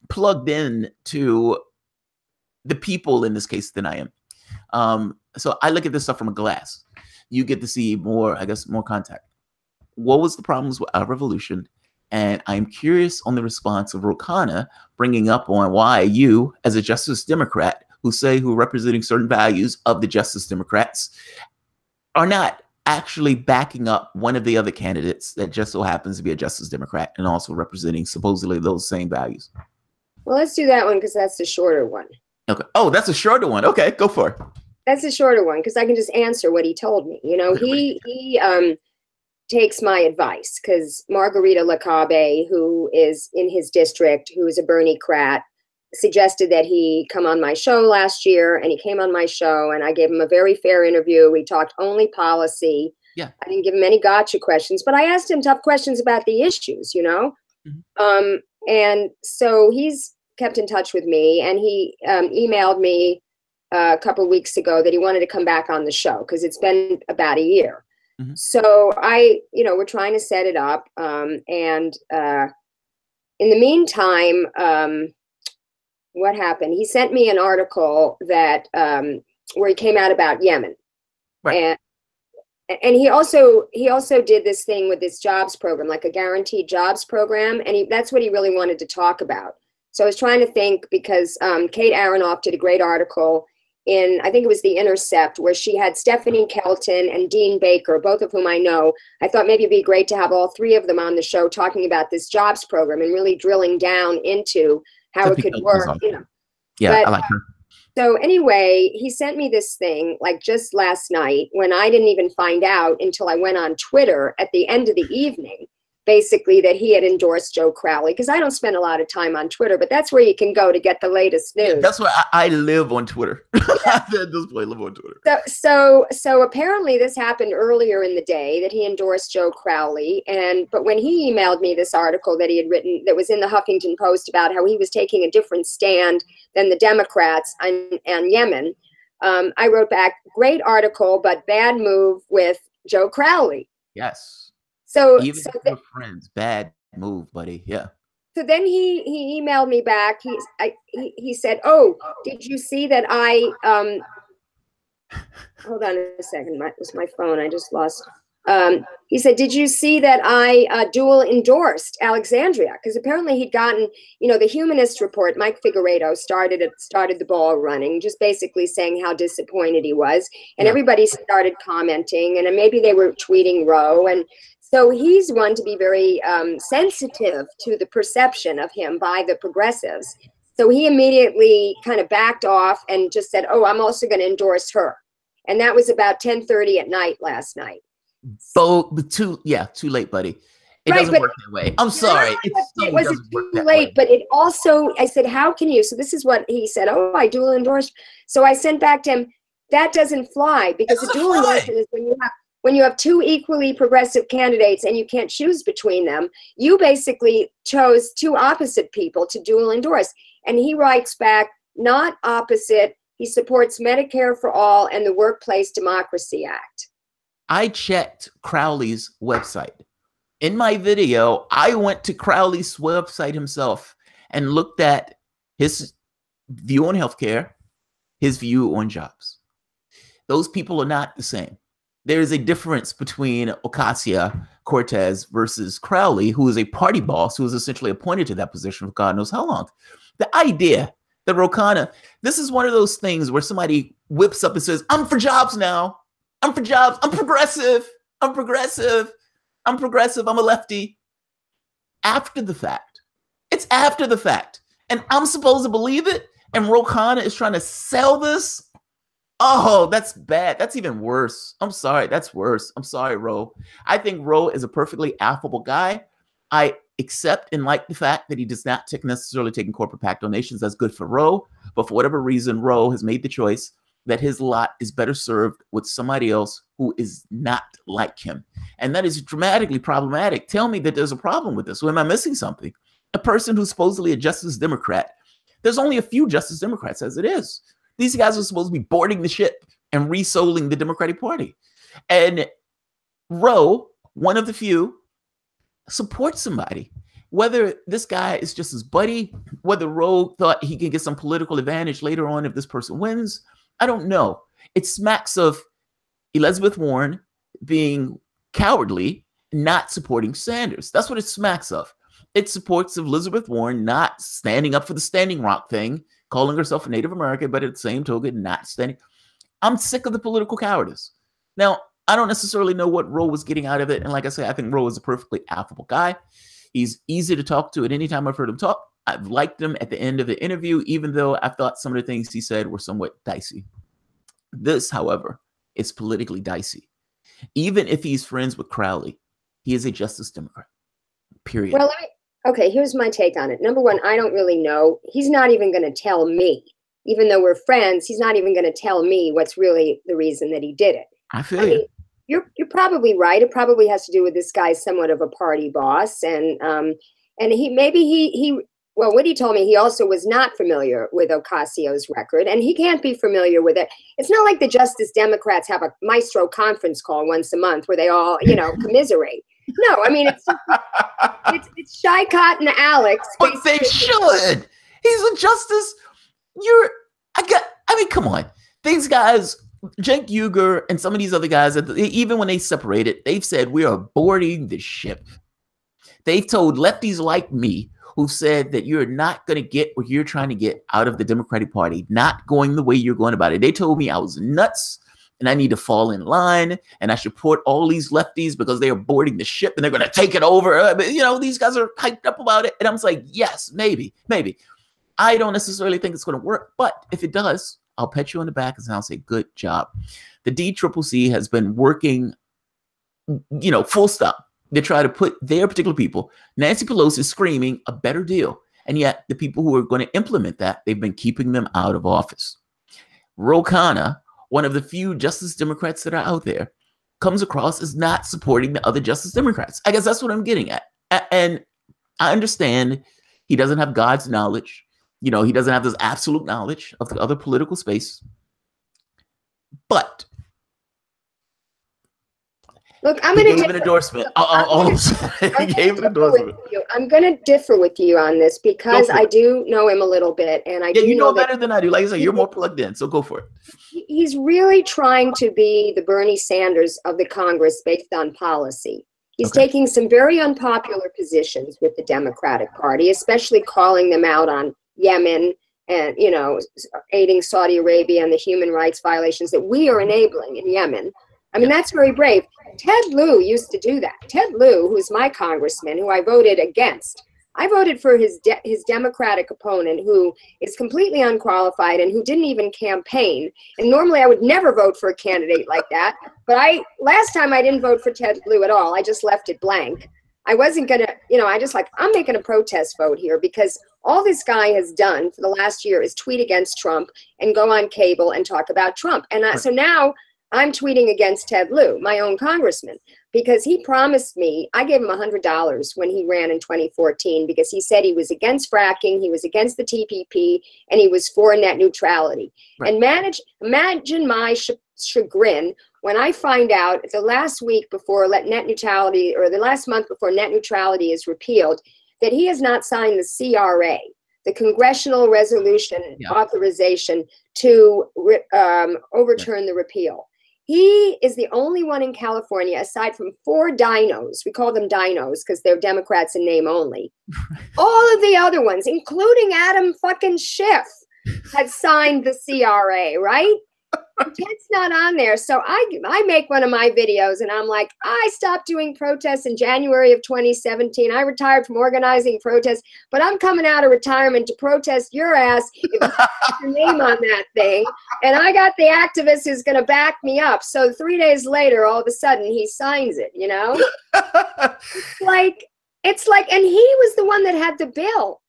plugged in to the people in this case than I am. So I look at this stuff from a glass. You get to see more, I guess, more contact. What was the problems with Our Revolution? And I'm curious on the response of Khanna bringing up on why you, as a Justice Democrat, who representing certain values of the Justice Democrats, are not actually backing up one of the other candidates that just so happens to be a Justice Democrat and also representing supposedly those same values. Well, let's do that one because that's the shorter one. Okay. Oh, that's a shorter one. Okay, go for it. That's the shorter one because I can just answer what he told me. You know, he takes my advice because Margarita LaCabe, who is in his district, who is a Bernie-crat, suggested that he come on my show last year, and he came on my show, and I gave him a very fair interview. We talked only policy. Yeah. I didn't give him any gotcha questions, but I asked him tough questions about the issues, you know? Mm-hmm. And so he's kept in touch with me, and he emailed me a couple of weeks ago that he wanted to come back on the show because it's been about a year. Mm-hmm. So we're trying to set it up. And in the meantime, what happened? He sent me an article that where he came out about Yemen. Right. And he also did this thing with this jobs program, like a guaranteed jobs program. And that's what he really wanted to talk about. So I was trying to think because Kate Aronoff did a great article in, I think it was The Intercept, where she had Stephanie Kelton and Dean Baker, both of whom I know. I thought maybe it'd be great to have all three of them on the show talking about this jobs program and really drilling down into how it could work. You know. Yeah, but I like her. So anyway, he sent me this thing like just last night when I didn't even find out until I went on Twitter at the end of the evening, basically that he had endorsed Joe Crowley, because I don't spend a lot of time on Twitter, but that's where you can go to get the latest news. Yeah, that's why I live on Twitter. At this point, I live on Twitter. So apparently this happened earlier in the day that he endorsed Joe Crowley, but when he emailed me this article that he had written that was in the Huffington Post about how he was taking a different stand than the Democrats on Yemen, I wrote back, great article, but bad move with Joe Crowley. Yes. So even for friends, bad move, buddy. Yeah. So then he emailed me back. He said, "Oh, did you see that I hold on a second. It was my phone. I just lost." He said, "Did you see that I dual endorsed Alexandria?" Because apparently he'd gotten, the Humanist Report. Mike Figueredo started the ball running, just basically saying how disappointed he was, and everybody started commenting, and maybe they were tweeting Roe, and so he's one to be very sensitive to the perception of him by the progressives. So he immediately kind of backed off and just said, oh, I'm also going to endorse her. And that was about 10:30 at night last night. Too late, buddy. It doesn't work that way. I'm sorry. It wasn't too late, but it also, I said, how can you? So this is what he said. Oh, I dual endorse. So I sent back to him, that doesn't fly, because a dual endorsement is when you have two equally progressive candidates and you can't choose between them. You basically chose two opposite people to dual endorse. And he writes back, not opposite. He supports Medicare for all and the Workplace Democracy Act. I checked Crowley's website. In my video, I went to Crowley's website himself and looked at his view on healthcare, his view on jobs. Those people are not the same. There is a difference between Ocasio-Cortez versus Crowley, who is a party boss who was essentially appointed to that position for God knows how long. The idea that Khanna, this is one of those things where somebody whips up and says, I'm for jobs now. I'm for jobs. I'm progressive. I'm progressive. I'm progressive. I'm a lefty. After the fact. It's after the fact. And I'm supposed to believe it. And Khanna is trying to sell this. Oh, that's bad. That's even worse. I'm sorry. That's worse. I'm sorry, Ro. I think Ro is a perfectly affable guy. I accept and like the fact that he does not necessarily take in corporate PAC donations. That's good for Ro. But for whatever reason, Ro has made the choice that his lot is better served with somebody else who is not like him. And that is dramatically problematic. Tell me that there's a problem with this. Or am I missing something? A person who's supposedly a Justice Democrat. There's only a few Justice Democrats as it is. These guys are supposed to be boarding the ship and resoling the Democratic Party. And Ro, one of the few, supports somebody. Whether this guy is just his buddy, whether Ro thought he can get some political advantage later on if this person wins, I don't know. It smacks of Elizabeth Warren being cowardly, not supporting Sanders. That's what it smacks of. It supports Elizabeth Warren not standing up for the Standing Rock thing, calling herself a Native American, but at the same token, not standing. I'm sick of the political cowardice. Now, I don't necessarily know what Ro was getting out of it. And like I say, I think Ro is a perfectly affable guy. He's easy to talk to at any time I've heard him talk. I've liked him at the end of the interview, even though I thought some of the things he said were somewhat dicey. This, however, is politically dicey. Even if he's friends with Crowley, he is a Justice Democrat, period. Well, okay, here's my take on it. Number one, I don't really know. He's not even going to tell me. Even though we're friends, he's not even going to tell me what's really the reason that he did it. I feel you. You're probably right. It probably has to do with this guy's somewhat of a party boss, and he well, what he told me, he also was not familiar with Ocasio's record, and he can't be familiar with it. It's not like the Justice Democrats have a maestro conference call once a month where they all, commiserate. No, I mean it's Shycott and Alex. But they should. He's a justice. Come on. These guys, Cenk Uygur and some of these other guys, even when they separated, they've said we are boarding the ship. They've told lefties like me who said that you're not going to get what you're trying to get out of the Democratic Party, not going the way you're going about it. They told me I was nuts and I need to fall in line and I support all these lefties because they are boarding the ship and they're going to take it over. These guys are hyped up about it. And I'm like, yes, maybe. I don't necessarily think it's going to work, but if it does, I'll pat you on the back and I'll say, good job. The DCCC has been working, full stop. They try to put their particular people. Nancy Pelosi is screaming a better deal. And yet the people who are going to implement that, they've been keeping them out of office. Khanna, one of the few Justice Democrats that are out there, comes across as not supporting the other Justice Democrats. I guess that's what I'm getting at. And I understand he doesn't have God's knowledge. He doesn't have this absolute knowledge of the other political space. But look, I'm going to give an endorsement. He gave an endorsement. I'm going to differ with you on this because I do know him a little bit, and you know better than I do. Like I said, you're more plugged in, so go for it. He's really trying to be the Bernie Sanders of the Congress based on policy. He's taking some very unpopular positions with the Democratic Party, especially calling them out on Yemen and, aiding Saudi Arabia and the human rights violations that we are enabling in Yemen. I mean, that's very brave. Ted Lieu used to do that. Ted Lieu, who's my congressman, who I voted against, I voted for his Democratic opponent, who is completely unqualified and who didn't even campaign. And normally I would never vote for a candidate like that. But last time I didn't vote for Ted Lieu at all. I just left it blank. I wasn't going to, I just I'm making a protest vote here, because all this guy has done for the last year is tweet against Trump and go on cable and talk about Trump. And so now I'm tweeting against Ted Lieu, my own congressman, because he promised me, I gave him $100 when he ran in 2014, because he said he was against fracking, he was against the TPP, and he was for net neutrality. Right. And imagine my chagrin when I find out the last week before net neutrality, or the last month before net neutrality is repealed, that he has not signed the CRA, the Congressional Resolution Authorization to overturn the repeal. He is the only one in California, aside from 4 dinos, we call them dinos because they're Democrats in name only. All of the other ones, including Adam fucking Schiff, had signed the CRA, right? Ted's not on there. So I make one of my videos and I'm like, I stopped doing protests in January of 2017. I retired from organizing protests, but I'm coming out of retirement to protest your ass if you put your name on that thing. And I got the activist who's going to back me up. So 3 days later, all of a sudden he signs it, It's like, and he was the one that had the bill.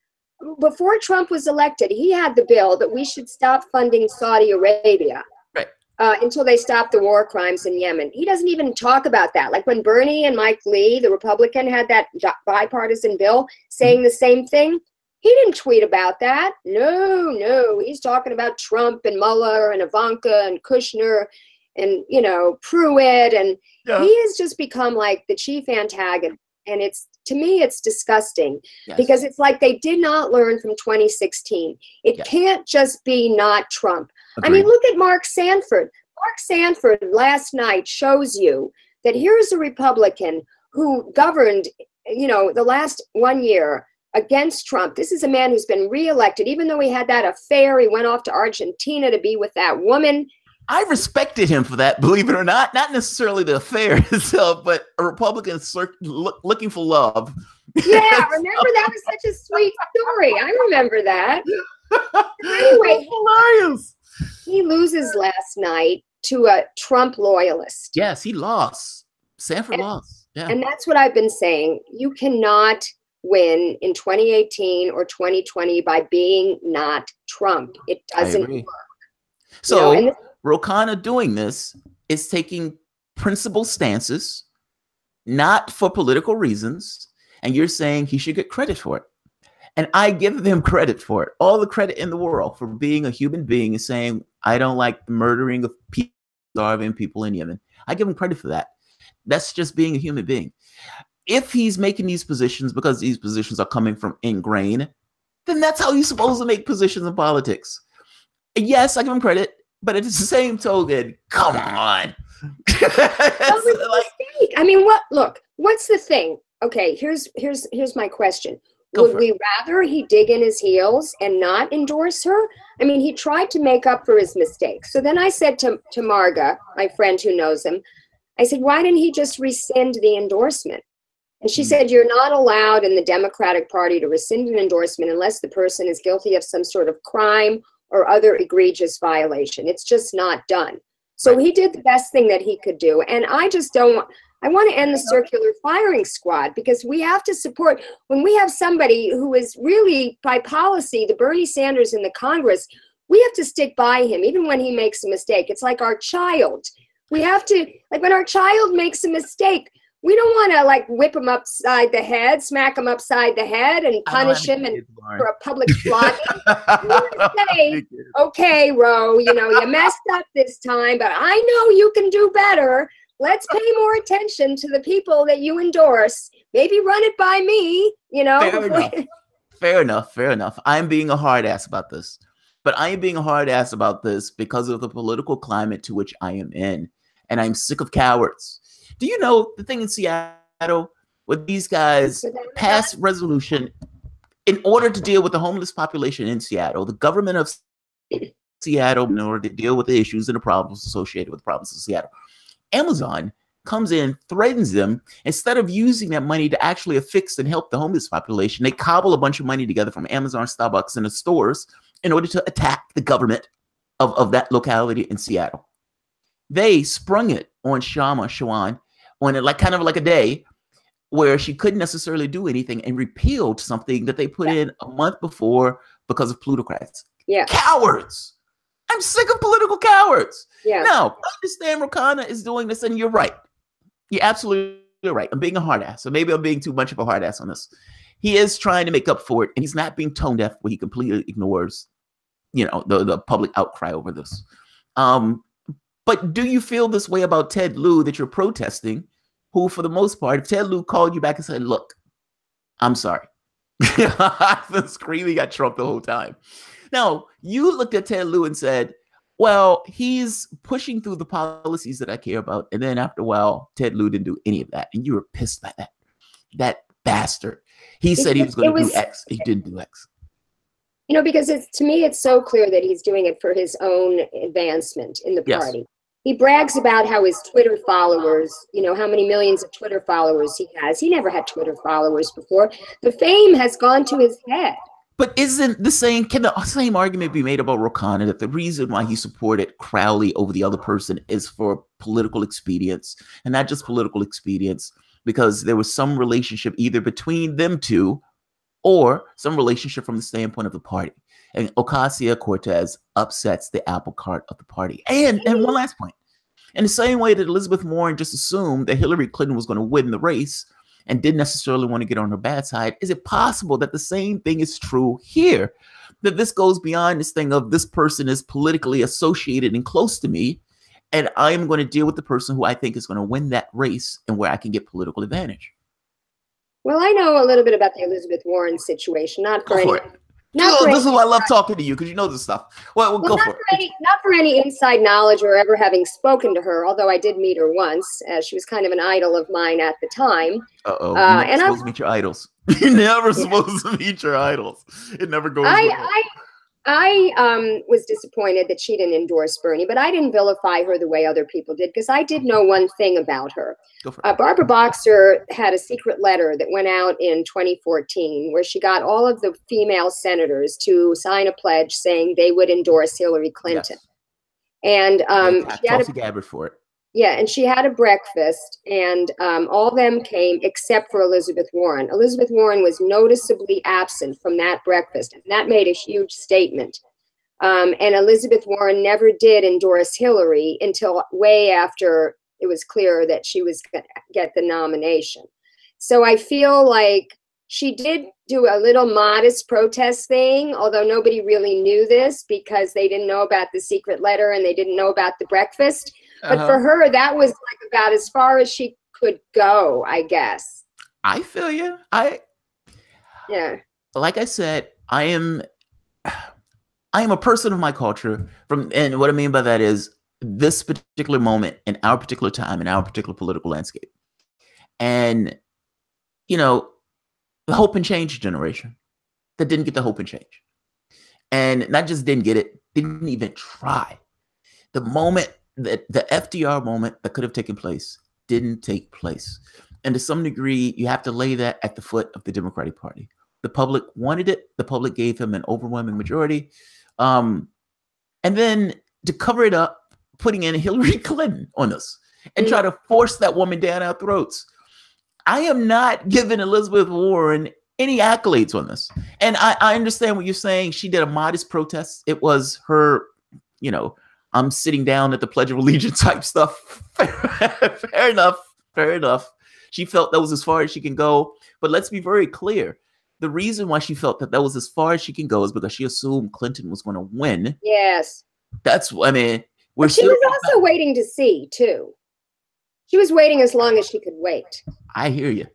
Before Trump was elected, he had the bill that we should stop funding Saudi Arabia. Until they stop the war crimes in Yemen. He doesn't even talk about that. Like when Bernie and Mike Lee, the Republican, had that bipartisan bill saying the same thing, he didn't tweet about that. No. He's talking about Trump and Mueller and Ivanka and Kushner and, Pruitt. And he has just become like the chief antagonist. And to me, it's disgusting because it's like they did not learn from 2016. It can't just be not Trump. Agreed. I mean, look at Mark Sanford. Mark Sanford last night shows you that here's a Republican who governed, the last 1 year against Trump. This is a man who's been reelected, even though he had that affair. He went off to Argentina to be with that woman. I respected him for that, believe it or not. Not necessarily the affair itself, but a Republican looking for love. Yeah, remember that was such a sweet story. I remember that. Anyway, hilarious. He loses last night to a Trump loyalist. Yes, he lost. Sanford lost. Yeah. And that's what I've been saying. You cannot win in 2018 or 2020 by being not Trump. It doesn't work. So Khanna doing this is taking principled stances, not for political reasons, and you're saying he should get credit for it. And I give him credit for it, all the credit in the world, for being a human being and saying, I don't like the murdering of people, starving people in Yemen. I give him credit for that. That's just being a human being. If he's making these positions because these positions are coming from ingrained, then that's how you're supposed to make positions in politics. Yes, I give him credit, but at the same token, come on. I mean, what's the thing? Okay, here's my question. Would we rather he dig in his heels and not endorse her? I mean, he tried to make up for his mistakes. So then I said to Marga, my friend who knows him, I said, why didn't he just rescind the endorsement? And she said, you're not allowed in the Democratic Party to rescind an endorsement unless the person is guilty of some sort of crime or other egregious violation. It's just not done. So he did the best thing that he could do. And I want to end the circular firing squad, because we have to support, when we have somebody who is really, by policy, the Bernie Sanders in the Congress, we have to stick by him, even when he makes a mistake. It's like our child. We have to, like when our child makes a mistake, we don't want to whip him upside the head, smack him upside the head and punish him for a public flogging. We want to say, okay, Ro, you messed up this time, but I know you can do better. Let's pay more attention to the people that you endorse. Maybe run it by me, Fair enough. I'm being a hard ass about this. But I am being a hard ass about this because of the political climate to which I am in. And I'm sick of cowards. Do you know the thing in Seattle with these guys passed resolution in order to deal with the homeless population in Seattle? The government of Seattle, in order to deal with the issues and the problems associated with the problems of Seattle. Amazon comes in, threatens them. Instead of using that money to actually affix and help the homeless population, they cobble a bunch of money together from Amazon, Starbucks, and the stores in order to attack the government of that locality in Seattle. They sprung it on Shawan on it like kind of like a day where she couldn't necessarily do anything, and repealed something that they put in a month before because of plutocrats. Yeah. Cowards. I'm sick of political cowards. Yeah. Now, I understand Khanna is doing this, and you're right. You're absolutely right. I'm being a hard ass. So maybe I'm being too much of a hard ass on this. He is trying to make up for it, and he's not being tone deaf where he completely ignores, the public outcry over this. But do you feel this way about Ted Lieu that you're protesting, who, for the most part, if Ted Lieu called you back and said, look, I'm sorry. I've been screaming at Trump the whole time. Now, you looked at Ted Lieu and said, well, he's pushing through the policies that I care about. And then after a while, Ted Lieu didn't do any of that. And you were pissed by that. That bastard. He said he was going to do X. He didn't do X. Because to me, it's so clear that he's doing it for his own advancement in the party. Yes. He brags about how his Twitter followers, how many millions of Twitter followers he has. He never had Twitter followers before. The fame has gone to his head. But can the same argument be made about Khanna, that the reason why he supported Crowley over the other person is for political expedience, and not just political expedience, because there was some relationship either between them two or some relationship from the standpoint of the party. And Ocasio-Cortez upsets the apple cart of the party. And one last point. In the same way that Elizabeth Warren just assumed that Hillary Clinton was going to win the race and didn't necessarily want to get on her bad side, is it possible that the same thing is true here? That this goes beyond this thing of this person is politically associated and close to me, and I'm going to deal with the person who I think is going to win that race and where I can get political advantage? Well, I know a little bit about the Elizabeth Warren situation, not for any. This is why I love talking to you, because you know this stuff. Well, go for it. Not for any inside knowledge or ever having spoken to her, although I did meet her once. She was kind of an idol of mine at the time. You're not supposed to meet your idols. You're never supposed to meet your idols. It never goes I was disappointed that she didn't endorse Bernie, but I didn't vilify her the way other people did, because I did know one thing about her. Barbara Boxer had a secret letter that went out in 2014 where she got all of the female senators to sign a pledge saying they would endorse Hillary Clinton. Yes. And she had Gabbard for it. Yeah, and she had a breakfast, and all of them came except for Elizabeth Warren. Elizabeth Warren was noticeably absent from that breakfast, and that made a huge statement. And Elizabeth Warren never did endorse Hillary until way after it was clear that she was going to get the nomination. So I feel like she did do a little modest protest thing, although nobody really knew this because they didn't know about the secret letter and they didn't know about the breakfast. But for her, that was like about as far as she could go, I guess. I feel you. Yeah. Like I said, I am a person of my culture. And what I mean by that is this particular moment in our particular time, in our particular political landscape. And, the hope and change generation that didn't get the hope and change. And not just didn't get it, didn't even try. The moment that the FDR moment that could have taken place didn't take place. And to some degree, you have to lay that at the foot of the Democratic Party. The public wanted it. The public gave him an overwhelming majority. And then to cover it up, putting in Hillary Clinton on us and try to force that woman down our throats. I am not giving Elizabeth Warren any accolades on this. And I understand what you're saying. She did a modest protest. It was her, I'm sitting down at the Pledge of Allegiance type stuff. Fair enough. She felt that was as far as she can go. But let's be very clear. The reason why she felt that was as far as she can go is because she assumed Clinton was going to win. Yes. She was also waiting to see, too. She was waiting as long as she could wait. I hear you.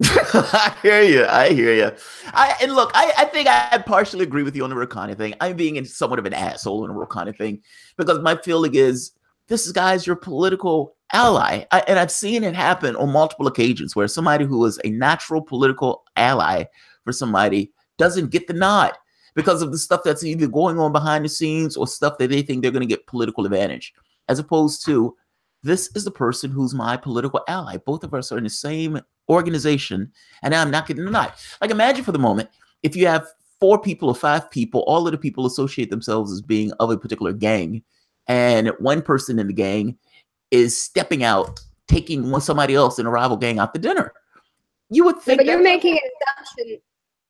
I hear you. I think I partially agree with you on the Khanna thing. I'm being somewhat of an asshole on the Khanna thing because my feeling is this guy's your political ally. And I've seen it happen on multiple occasions where somebody who is a natural political ally for somebody doesn't get the nod because of the stuff that's either going on behind the scenes or stuff that they think they're going to get political advantage, as opposed to this is the person who's my political ally. Both of us are in the same organization, and I'm not getting denied. Like, imagine for the moment, if you have 4 people or 5 people, all of the people associate themselves as being of a particular gang, and one person in the gang is stepping out, taking somebody else in a rival gang out to dinner. You would think, but you're making an assumption.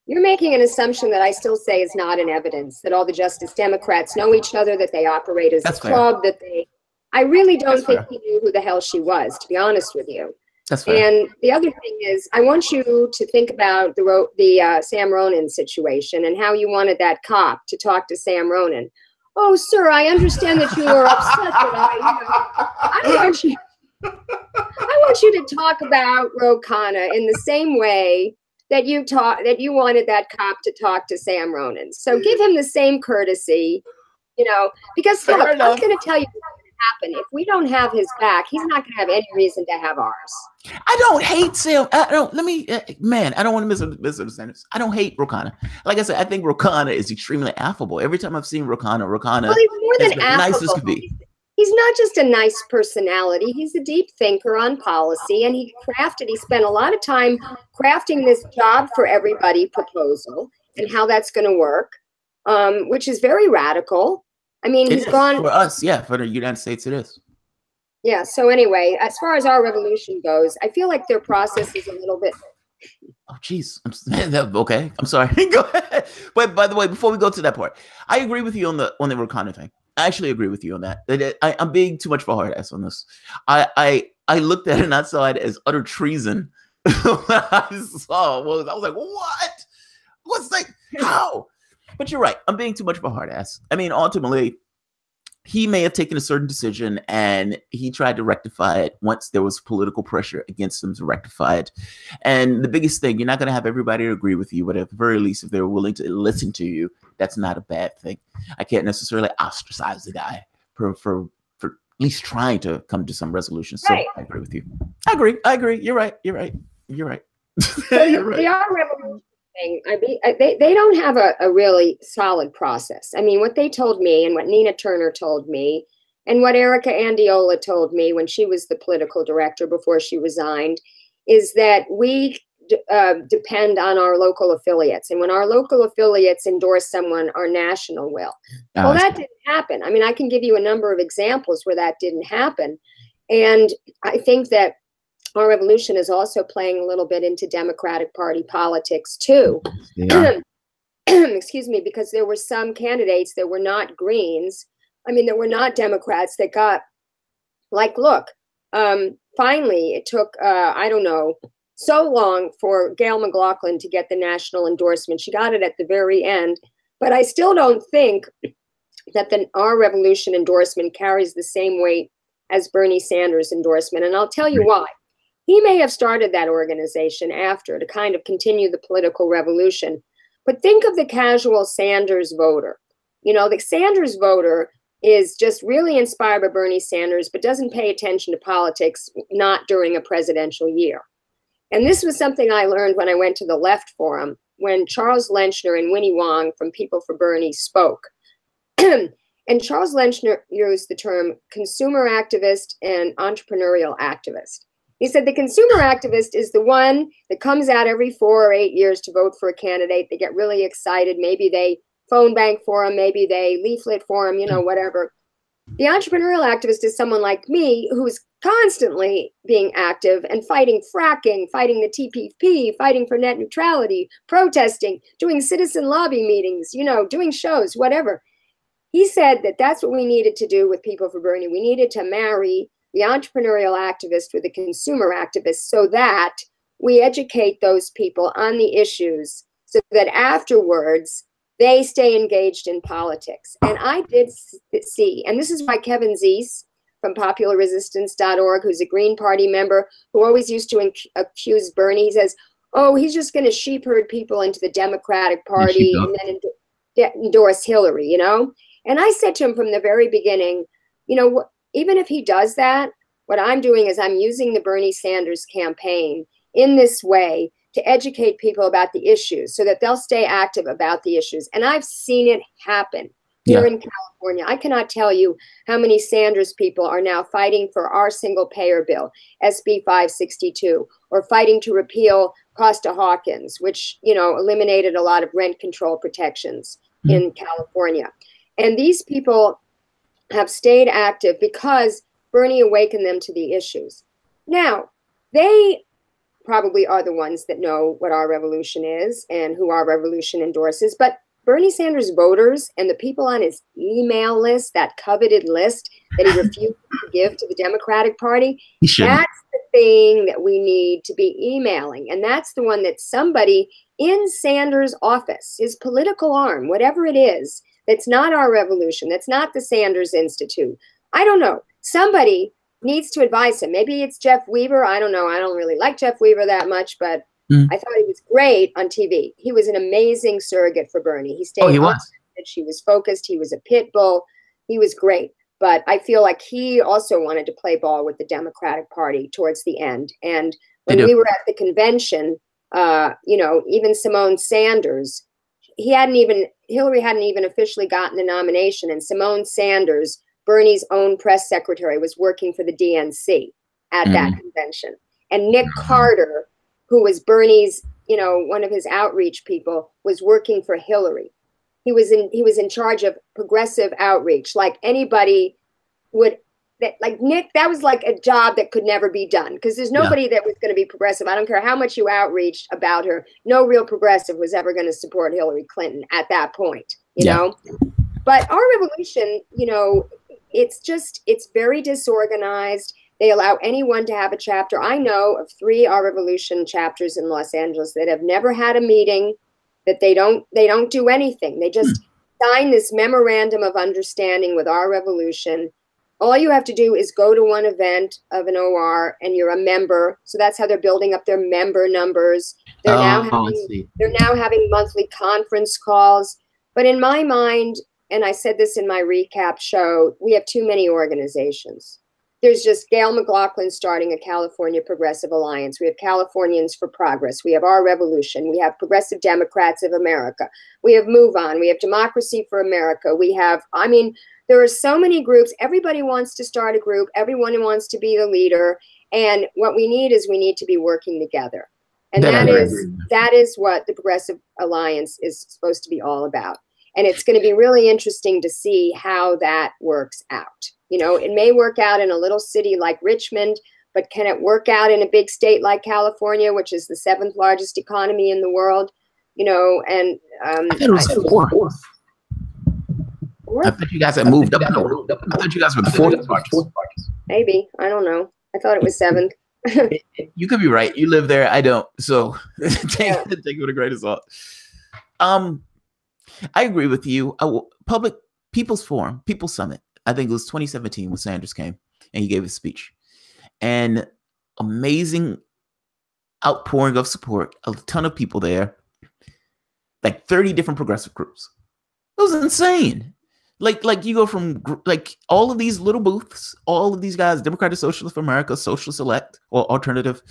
You're making an assumption that I still say is not in evidence, that all the Justice Democrats know each other, that they operate as a club, that they, I really don't think he knew who the hell she was, to be honest with you. That's fair. And the other thing is, I want you to think about the Sam Ronan situation and how you wanted that cop to talk to Sam Ronan. Oh, sir, I understand that you were upset that I want you to talk about Khanna in the same way that you wanted that cop to talk to Sam Ronan. So give him the same courtesy, because look, I'm going to tell you what's going to happen. If we don't have his back, he's not going to have any reason to have ours. I don't hate Sam. I don't want to misunderstand this. I don't hate Khanna. Like I said, I think Khanna is extremely affable. Every time I've seen Khanna, well, he's more than affable. Nice as could be. He's not just a nice personality. He's a deep thinker on policy, and he spent a lot of time crafting this job for everybody proposal and how that's going to work, which is very radical. I mean, he's gone for us. Yeah. For the United States, it is. Yeah. So anyway, as far as our revolution goes, I feel like their process is a little bit. Oh, geez. Okay. I'm sorry. Go ahead. But by the way, before we go to that part, I agree with you on the Khanna thing. I actually agree with you on that. I'm being too much of a hard ass on this. I looked at it and I saw it as utter treason. I was like, what? What's like, how? But you're right. I'm being too much of a hard ass. I mean, ultimately, he may have taken a certain decision and he tried to rectify it once there was political pressure against him to rectify it. And the biggest thing, you're not going to have everybody agree with you, but at the very least, if they're willing to listen to you, that's not a bad thing. I can't necessarily ostracise the guy for at least trying to come to some resolution. So right. I agree with you. I agree. You're right. You're right. They are revolutionary. They don't have a really solid process. I mean, what they told me and what Nina Turner told me and what Erica Andiola told me when she was the political director before she resigned is that we depend on our local affiliates. And when our local affiliates endorse someone, our national will. Well, that didn't happen. I mean, I can give you a number of examples where that didn't happen. And I think that our revolution is also playing a little bit into Democratic Party politics too. Yeah. Excuse me, because there were some candidates that were not Greens. I mean, that were not Democrats that got, like, look, finally it took, I don't know, so long for Gail McLaughlin to get the national endorsement. She got it at the very end, but I still don't think that our revolution endorsement carries the same weight as Bernie Sanders' endorsement. And I'll tell you why. He may have started that organization after to kind of continue the political revolution. But think of the casual Sanders voter. The Sanders voter is just really inspired by Bernie Sanders, but doesn't pay attention to politics, not during a presidential year. And this was something I learned when I went to the Left Forum, when Charles Lenchner and Winnie Wong from People for Bernie spoke. And Charles Lenchner used the term consumer activist and entrepreneurial activist. He said the consumer activist is the one that comes out every 4 or 8 years to vote for a candidate. They get really excited. Maybe they phone bank for him. Maybe they leaflet for him, whatever. The entrepreneurial activist is someone like me who's constantly being active and fighting fracking, fighting the TPP, fighting for net neutrality, protesting, doing citizen lobby meetings, doing shows, whatever. He said that that's what we needed to do with People for Bernie. We needed to marry the entrepreneurial activist with the consumer activist so that we educate those people on the issues so that afterwards they stay engaged in politics. And I did see, and this is why Kevin Zeese from popularresistance.org, who's a Green Party member, who always used to accuse Bernie, he says, oh, he's just going to sheep herd people into the Democratic Party and then endorse Hillary, And I said to him from the very beginning, even if he does that, what I'm doing is I'm using the Bernie Sanders campaign in this way to educate people about the issues so that they'll stay active about the issues. And I've seen it happen. here in California. I cannot tell you how many Sanders people are now fighting for our single payer bill, SB 562, or fighting to repeal Costa-Hawkins, which, you know, eliminated a lot of rent control protections in California. And these people have stayed active because Bernie awakened them to the issues. Now, they probably are the ones that know what our revolution is and who our revolution endorses, but Bernie Sanders voters and the people on his email list, that coveted list that he refused to give to the Democratic Party, that's the thing that we need to be emailing. And that's the one that somebody in Sanders' office, his political arm, whatever it is, that's not our revolution, that's not the Sanders Institute. I don't know. Somebody needs to advise him. Maybe it's Jeff Weaver. I don't know. I don't really like Jeff Weaver that much, but I thought he was great on TV. He was an amazing surrogate for Bernie. He stayed on it. He was focused. He was a pit bull. He was great. But I feel like he also wanted to play ball with the Democratic Party towards the end. And when we were at the convention, you know, even Simone Sanders, Hillary hadn't even officially gotten the nomination. And Simone Sanders, Bernie's own press secretary, was working for the DNC at that convention. And Nick Carter, who was Bernie's, you know, one of his outreach people, was working for Hillary. He was in charge of progressive outreach, like anybody would. Like Nick, that was like a job that could never be done because there's nobody that was going to be progressive. I don't care how much you outreached about her. No real progressive was ever going to support Hillary Clinton at that point, you know. But our revolution, you know, it's very disorganized. They allow anyone to have a chapter. I know of 3 Our Revolution chapters in Los Angeles that have never had a meeting, that they don't do anything. They just sign this memorandum of understanding with Our Revolution. All you have to do is go to one event of an OR and you're a member. So that's how they're building up their member numbers. They're now having monthly conference calls. But in my mind, and I said this in my recap show, we have too many organizations. There's just Gail McLaughlin starting a California Progressive Alliance. We have Californians for Progress. We have Our Revolution. We have Progressive Democrats of America. We have Move On. We have Democracy for America. We have, I mean, there are so many groups. Everybody wants to start a group. Everyone wants to be the leader. And what we need to be working together. And that is what the Progressive Alliance is supposed to be all about. And it's going to be really interesting to see how that works out. You know, it may work out in a little city like Richmond, but can it work out in a big state like California, which is the 7th largest economy in the world? You know, and I thought it was 4th. I thought you guys had moved up. I thought you guys were the 4th largest. Maybe. I don't know. I thought it was 7th. You could be right. You live there. I don't. So take it with a grain of salt. I agree with you. People's Forum, People's Summit. I think it was 2017 when Sanders came and he gave his speech. And amazing outpouring of support. A ton of people there. Like 30 different progressive groups. It was insane. Like you go from like all of these little booths, all of these guys, Democratic Socialists for America, Social Select or Alternative,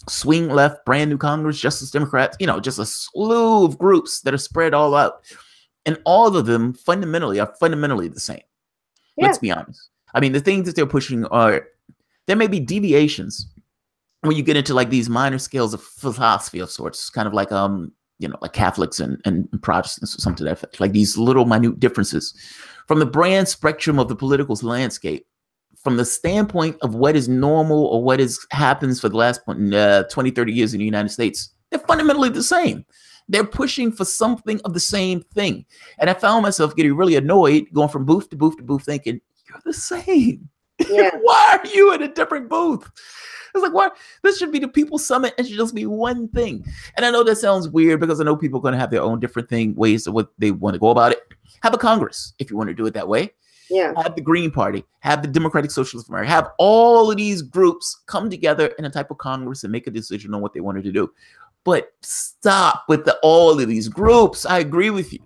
Swing Left, Brand New Congress, Justice Democrats, you know, just a slew of groups that are spread all out. And all of them fundamentally the same. Yeah. Let's be honest. I mean, the things that they're pushing there may be deviations when you get into like these minor scales of philosophy of sorts, kind of like, you know, like Catholics and Protestants or something to that effect, like these little minute differences from the brand spectrum of the political landscape, from the standpoint of what is normal or what happens for the last 20, 30 years in the United States. They're fundamentally the same. They're pushing for something of the same thing. And I found myself getting really annoyed going from booth to booth to booth thinking, you're the same. Yeah. Why are you in a different booth? It's like, what? This should be the People's Summit. It should just be one thing. And I know that sounds weird because I know people are going to have their own different ways of what they want to go about it. Have a Congress if you want to do it that way. Yeah. Have the Green Party, have the Democratic Socialists of America, have all of these groups come together in a type of Congress and make a decision on what they wanted to do. But stop with all of these groups. I agree with you.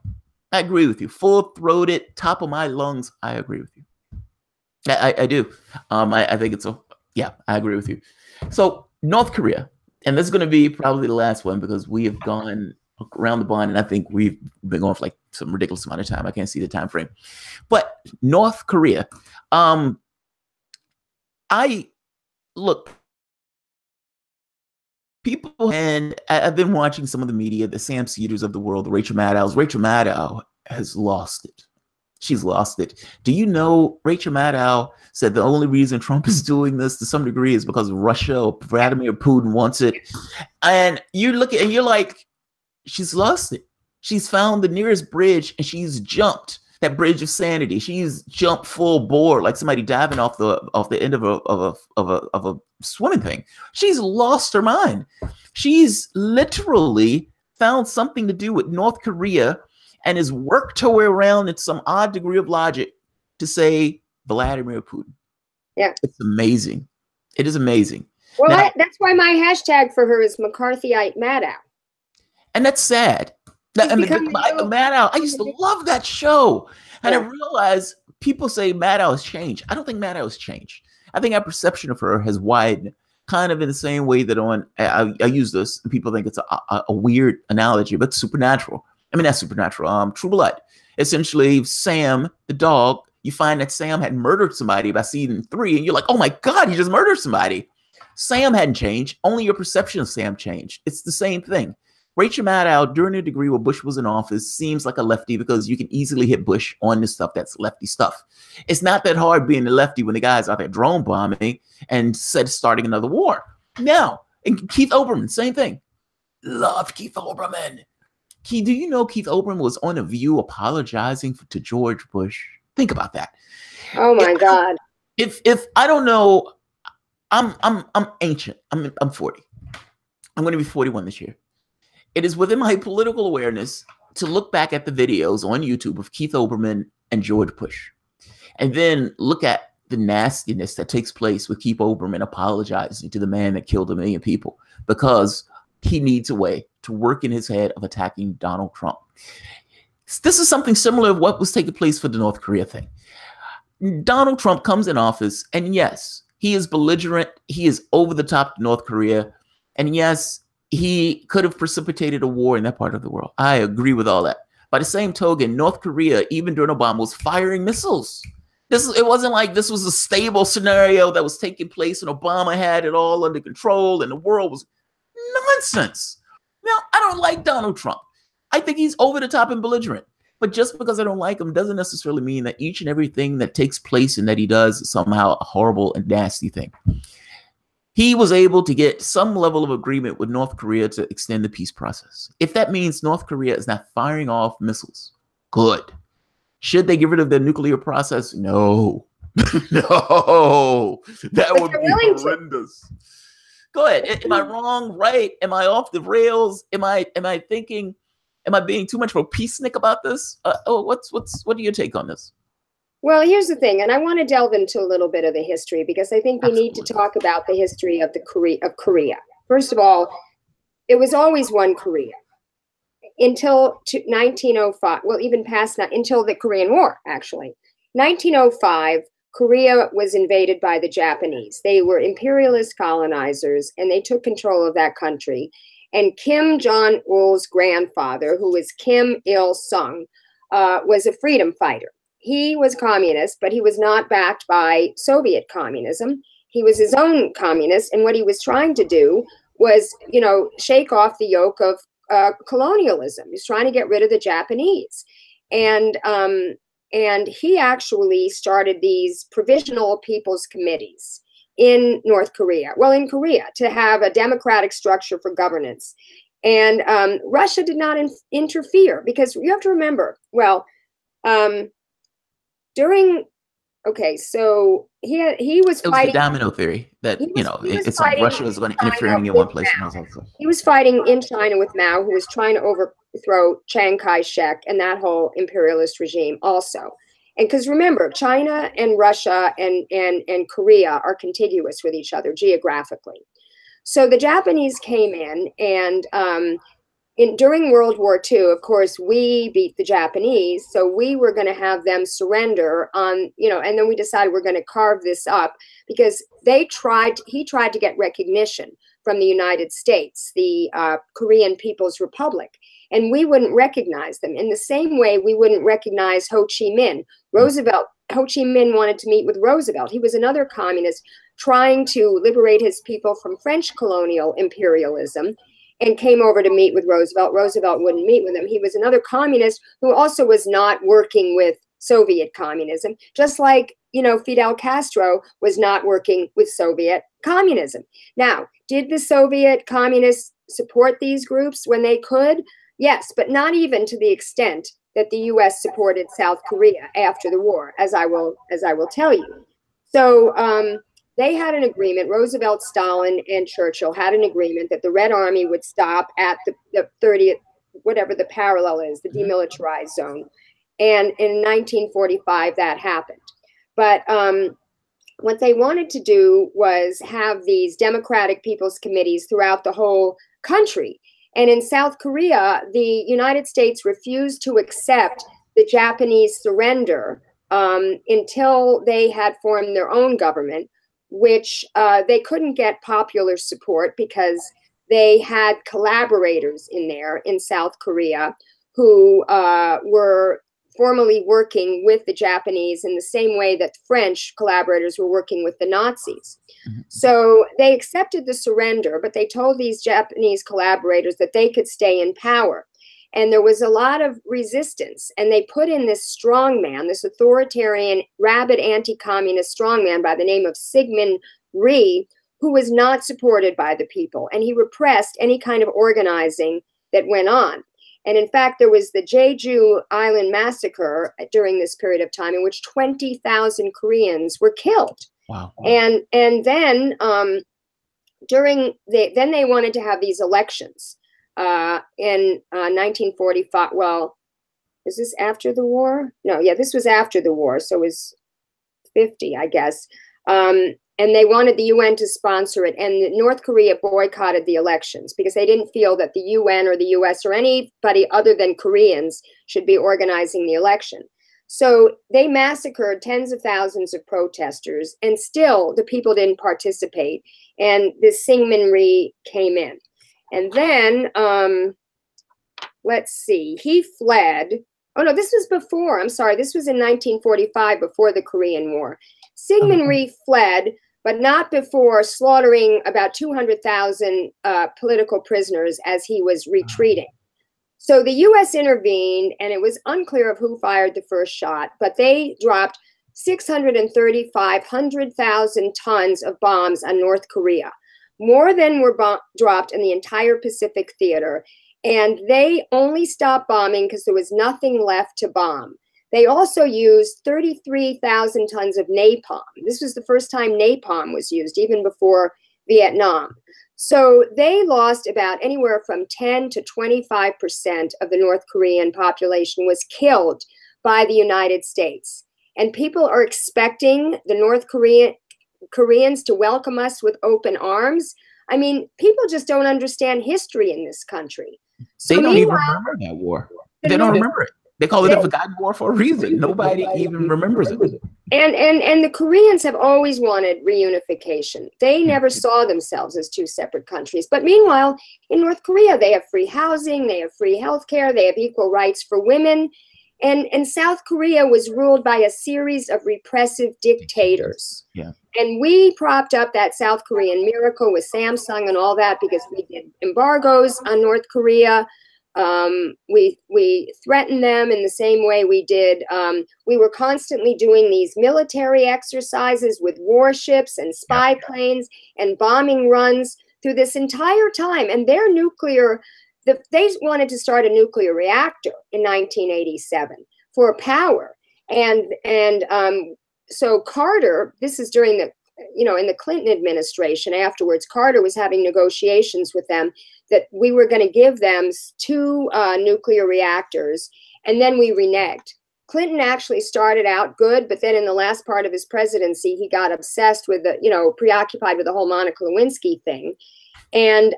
I agree with you. Full-throated, top of my lungs. I agree with you. I do. I think I agree with you. So North Korea, and this is going to be probably the last one because we have gone around the bond, and I think we've been going for like some ridiculous amount of time. I can't see the time frame. But North Korea, I look, people, and I've been watching some of the media, the Sam Cedars of the world, the Rachel Maddows. Rachel Maddow has lost it. She's lost it. Do you know Rachel Maddow said the only reason Trump is doing this to some degree is because Russia or Vladimir Putin wants it? And you look at and you're like, she's lost it. She's found the nearest bridge and she's jumped that bridge of sanity. She's jumped full bore like somebody diving off the end of a swimming thing. She's lost her mind. She's literally found something to do with North Korea and has worked her way around in some odd degree of logic to say Vladimir Putin. Yeah. It's amazing. It is amazing. Well, now, that's why my hashtag for her is McCarthyite Maddow. And that's sad. Maddow, I used to love that show. And I realized people say Maddow has changed. I don't think Maddow has changed. I think our perception of her has widened, kind of in the same way that I use this, and people think it's a weird analogy, but supernatural. I mean, that's supernatural. True Blood. Essentially, Sam, the dog, you find that Sam had murdered somebody by season 3, and you're like, oh my God, he just murdered somebody. Sam hadn't changed. Only your perception of Sam changed. It's the same thing. Rachel Maddow, during a degree where Bush was in office, seems like a lefty because you can easily hit Bush on this stuff that's lefty stuff. It's not that hard being a lefty when the guy's out there drone bombing and starting another war. Now, and Keith Olbermann, same thing. Loved Keith Olbermann. Do you know Keith Olbermann was on The View apologizing to George Bush? Think about that. Oh my God. If I don't know, I'm ancient. I'm 40. I'm going to be 41 this year. It is within my political awareness to look back at the videos on YouTube of Keith Olbermann and George Bush, and then look at the nastiness that takes place with Keith Olbermann apologizing to the man that killed 1 million people because he needs a way to work in his head of attacking Donald Trump. This is something similar to what was taking place for the North Korea thing. Donald Trump comes in office, and yes, he is belligerent. He is over the top to North Korea. And yes, he could have precipitated a war in that part of the world. I agree with all that. By the same token, North Korea, even during Obama, was firing missiles. It wasn't like this was a stable scenario that was taking place and Obama had it all under control and the world was nonsense. Now, I don't like Donald Trump. I think he's over the top and belligerent. But just because I don't like him doesn't necessarily mean that each and everything that takes place and that he does is somehow a horrible and nasty thing. He was able to get some level of agreement with North Korea to extend the peace process. If that means North Korea is not firing off missiles, good. Should they get rid of the nuclear process? No. No. That would be horrendous. Go ahead. Am I wrong? Right? Am I off the rails? Am I being too much of a peacenik about this? What do you take on this? Well, here's the thing, and I want to delve into a little bit of the history because I think we need to talk about the history of Korea. First of all, it was always one Korea until 1905. Well, even past that, until the Korean War, actually. 1905, Korea was invaded by the Japanese. They were imperialist colonizers, and they took control of that country. And Kim Jong-il's grandfather, who was Kim Il-sung, was a freedom fighter. He was communist, but he was not backed by Soviet communism. He was his own communist. And what he was trying to do was, shake off the yoke of colonialism. He was trying to get rid of the Japanese. And he actually started these provisional people's committees in North Korea, in Korea, to have a democratic structure for governance. And Russia did not interfere because you have to remember, so he was fighting. It was the domino theory that, it's like Russia was going to interfere in one place. He was fighting in China with Mao, who was trying to overthrow Chiang Kai-shek and that whole imperialist regime also. And because remember, China and Russia and Korea are contiguous with each other geographically. So the Japanese came in and during World War II, of course, we beat the Japanese. So we were going to have them surrender on, and then we decided we're going to carve this up because he tried to get recognition from the United States, the Korean People's Republic. and we wouldn't recognize them. In the same way, we wouldn't recognize Ho Chi Minh. Ho Chi Minh wanted to meet with Roosevelt. He was another communist trying to liberate his people from French colonial imperialism, and came over to meet with Roosevelt. Roosevelt wouldn't meet with him. He was another communist who also was not working with Soviet communism, just like, you know, Fidel Castro was not working with Soviet communism. Now, did the Soviet communists support these groups when they could? Yes, but not even to the extent that the U.S. supported South Korea after the war, as I will tell you. So they had an agreement. Roosevelt, Stalin, and Churchill had an agreement that the Red Army would stop at the 30th, whatever the parallel is, the demilitarized zone. And in 1945, that happened. But what they wanted to do was have these democratic people's committees throughout the whole country. And in South Korea, the United States refused to accept the Japanese surrender until they had formed their own government, which they couldn't get popular support because they had collaborators in there in South Korea who were formally working with the Japanese in the same way that French collaborators were working with the Nazis. So they accepted the surrender, but they told these Japanese collaborators that they could stay in power. And there was a lot of resistance. And they put in this strongman, this authoritarian, rabid anti-communist strongman by the name of Syngman Rhee, who was not supported by the people. And he repressed any kind of organizing that went on. And in fact, there was the Jeju Island massacre during this period of time in which 20,000 Koreans were killed. Wow. And then then they wanted to have these elections in 1945. Well, is this after the war? No, yeah, this was after the war. So it was 50, I guess. And they wanted the UN to sponsor it. And North Korea boycotted the elections because they didn't feel that the UN or the US or anybody other than Koreans should be organizing the election. So they massacred tens of thousands of protesters, and still the people didn't participate. And this Syngman Rhee came in. And then, let's see, he fled. Oh, no, this was before. I'm sorry. This was in 1945, before the Korean War. Syngman Rhee fled, but not before slaughtering about 200,000 political prisoners as he was retreating. So the U.S. intervened, and it was unclear of who fired the first shot, but they dropped 635,000 tons of bombs on North Korea, more than were dropped in the entire Pacific theater. And they only stopped bombing because there was nothing left to bomb. They also used 33,000 tons of napalm. This was the first time napalm was used, even before Vietnam. So they lost about anywhere from 10 to 25% of the North Korean population was killed by the United States. And people are expecting the North Koreans to welcome us with open arms. I mean, people just don't understand history in this country. So they don't even remember that war. They don't remember it. They call it a forgotten war for a reason. Nobody even remembers it. And the Koreans have always wanted reunification. They never saw themselves as two separate countries. But meanwhile, in North Korea, they have free housing, they have free healthcare, they have equal rights for women. And South Korea was ruled by a series of repressive dictators. Yeah. And we propped up that South Korean miracle with Samsung and all that because we did embargoes on North Korea. We threatened them in the same way we did. We were constantly doing these military exercises with warships and spy planes and bombing runs through this entire time. And their nuclear, they wanted to start a nuclear reactor in 1987 for power. So Carter, this is during the, in the Clinton administration afterwards, Carter was having negotiations with them that we were going to give them 2 nuclear reactors, and then we reneged. Clinton actually started out good, but then in the last part of his presidency, he got obsessed with preoccupied with the whole Monica Lewinsky thing. And,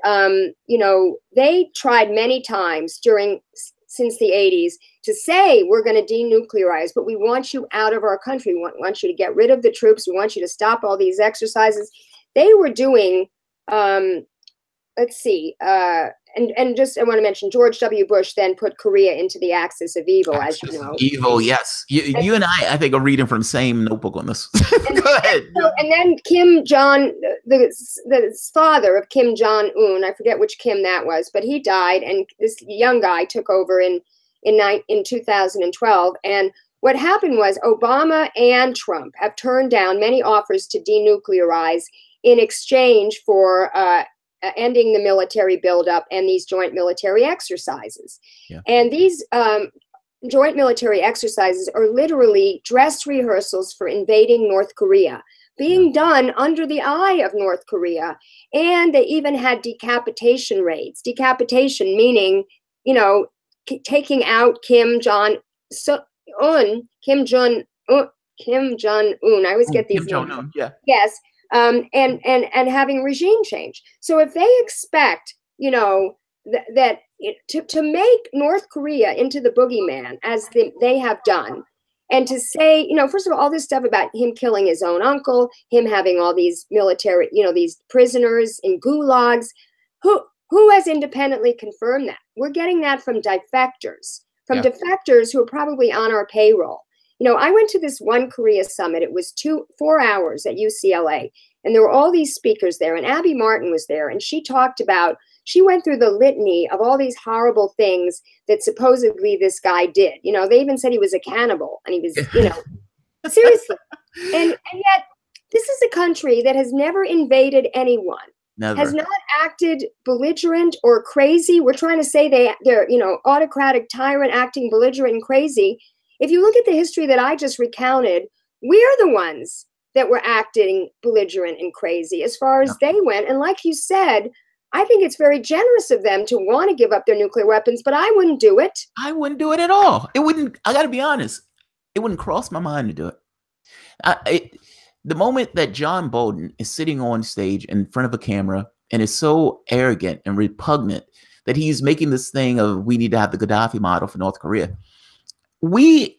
they tried many times since the 80s to say, we're going to denuclearize, but we want you out of our country. We want you to get rid of the troops. We want you to stop all these exercises. They were doing let's see. And just I want to mention George W. Bush then put Korea into the axis of evil, as you know. Evil, yes. You and I think, are reading from the same notebook on this. Go ahead. And then Kim Jong, the father of Kim Jong Un, I forget which Kim that was, but he died, and this young guy took over in 2012. And what happened was Obama and Trump have turned down many offers to denuclearize in exchange for ending the military buildup and these joint military exercises. Yeah. And these joint military exercises are literally dress rehearsals for invading North Korea, being done under the eye of North Korea. And they even had decapitation raids. Decapitation meaning, you know, taking out Kim Jong-un. I always get these names. Yeah. Yes. And having regime change. So if they expect, you know, that to make North Korea into the boogeyman, as they have done, and to say, you know, first of all this stuff about him killing his own uncle, him having all these military, you know, these prisoners in gulags, who has independently confirmed that? We're getting that from defectors, defectors who are probably on our payroll. You know, I went to this One Korea summit. It was 4 hours at UCLA, and there were all these speakers there, and Abby Martin was there, and she went through the litany of all these horrible things that supposedly this guy did. You know, they even said he was a cannibal, and he was, you know, seriously. And yet, this is a country that has never invaded anyone. Never. Has not acted belligerent or crazy. We're trying to say they're, you know, autocratic tyrant acting belligerent and crazy. If you look at the history that I just recounted, we're the ones that were acting belligerent and crazy as far as they went. And like you said, I think it's very generous of them to want to give up their nuclear weapons, but I wouldn't do it. I wouldn't do it at all. It wouldn't, I got to be honest, it wouldn't cross my mind to do it. The moment that John Bolton is sitting on stage in front of a camera and is so arrogant and repugnant that he's making this thing of we need to have the Gaddafi model for North Korea.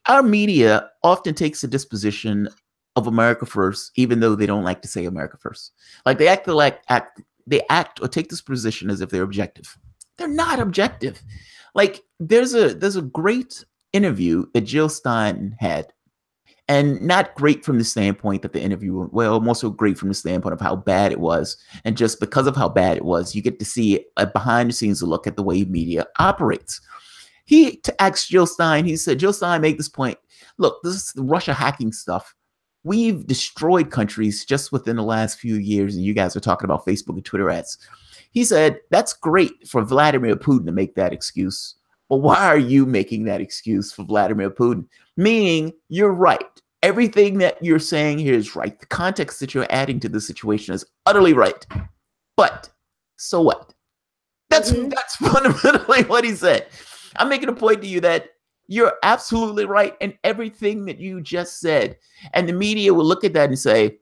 Our media often takes a disposition of America first, even though they don't like to say America first. Like they act or take this position as if they're objective. They're not objective. Like there's a great interview that Jill Stein had, and not great from the standpoint that the interview went well, more so great from the standpoint of how bad it was. And just because of how bad it was, you get to see a behind the scenes look at the way media operates. He asked Jill Stein, he said, Jill Stein made this point. Look, this is the Russia hacking stuff. We've destroyed countries just within the last few years. And you guys are talking about Facebook and Twitter ads. He said, that's great for Vladimir Putin to make that excuse. But why are you making that excuse for Vladimir Putin? Meaning you're right. Everything that you're saying here is right. The context that you're adding to the situation is utterly right. But so what? That's fundamentally what he said. I'm making a point to you that you're absolutely right in everything that you just said. And the media will look at that and say,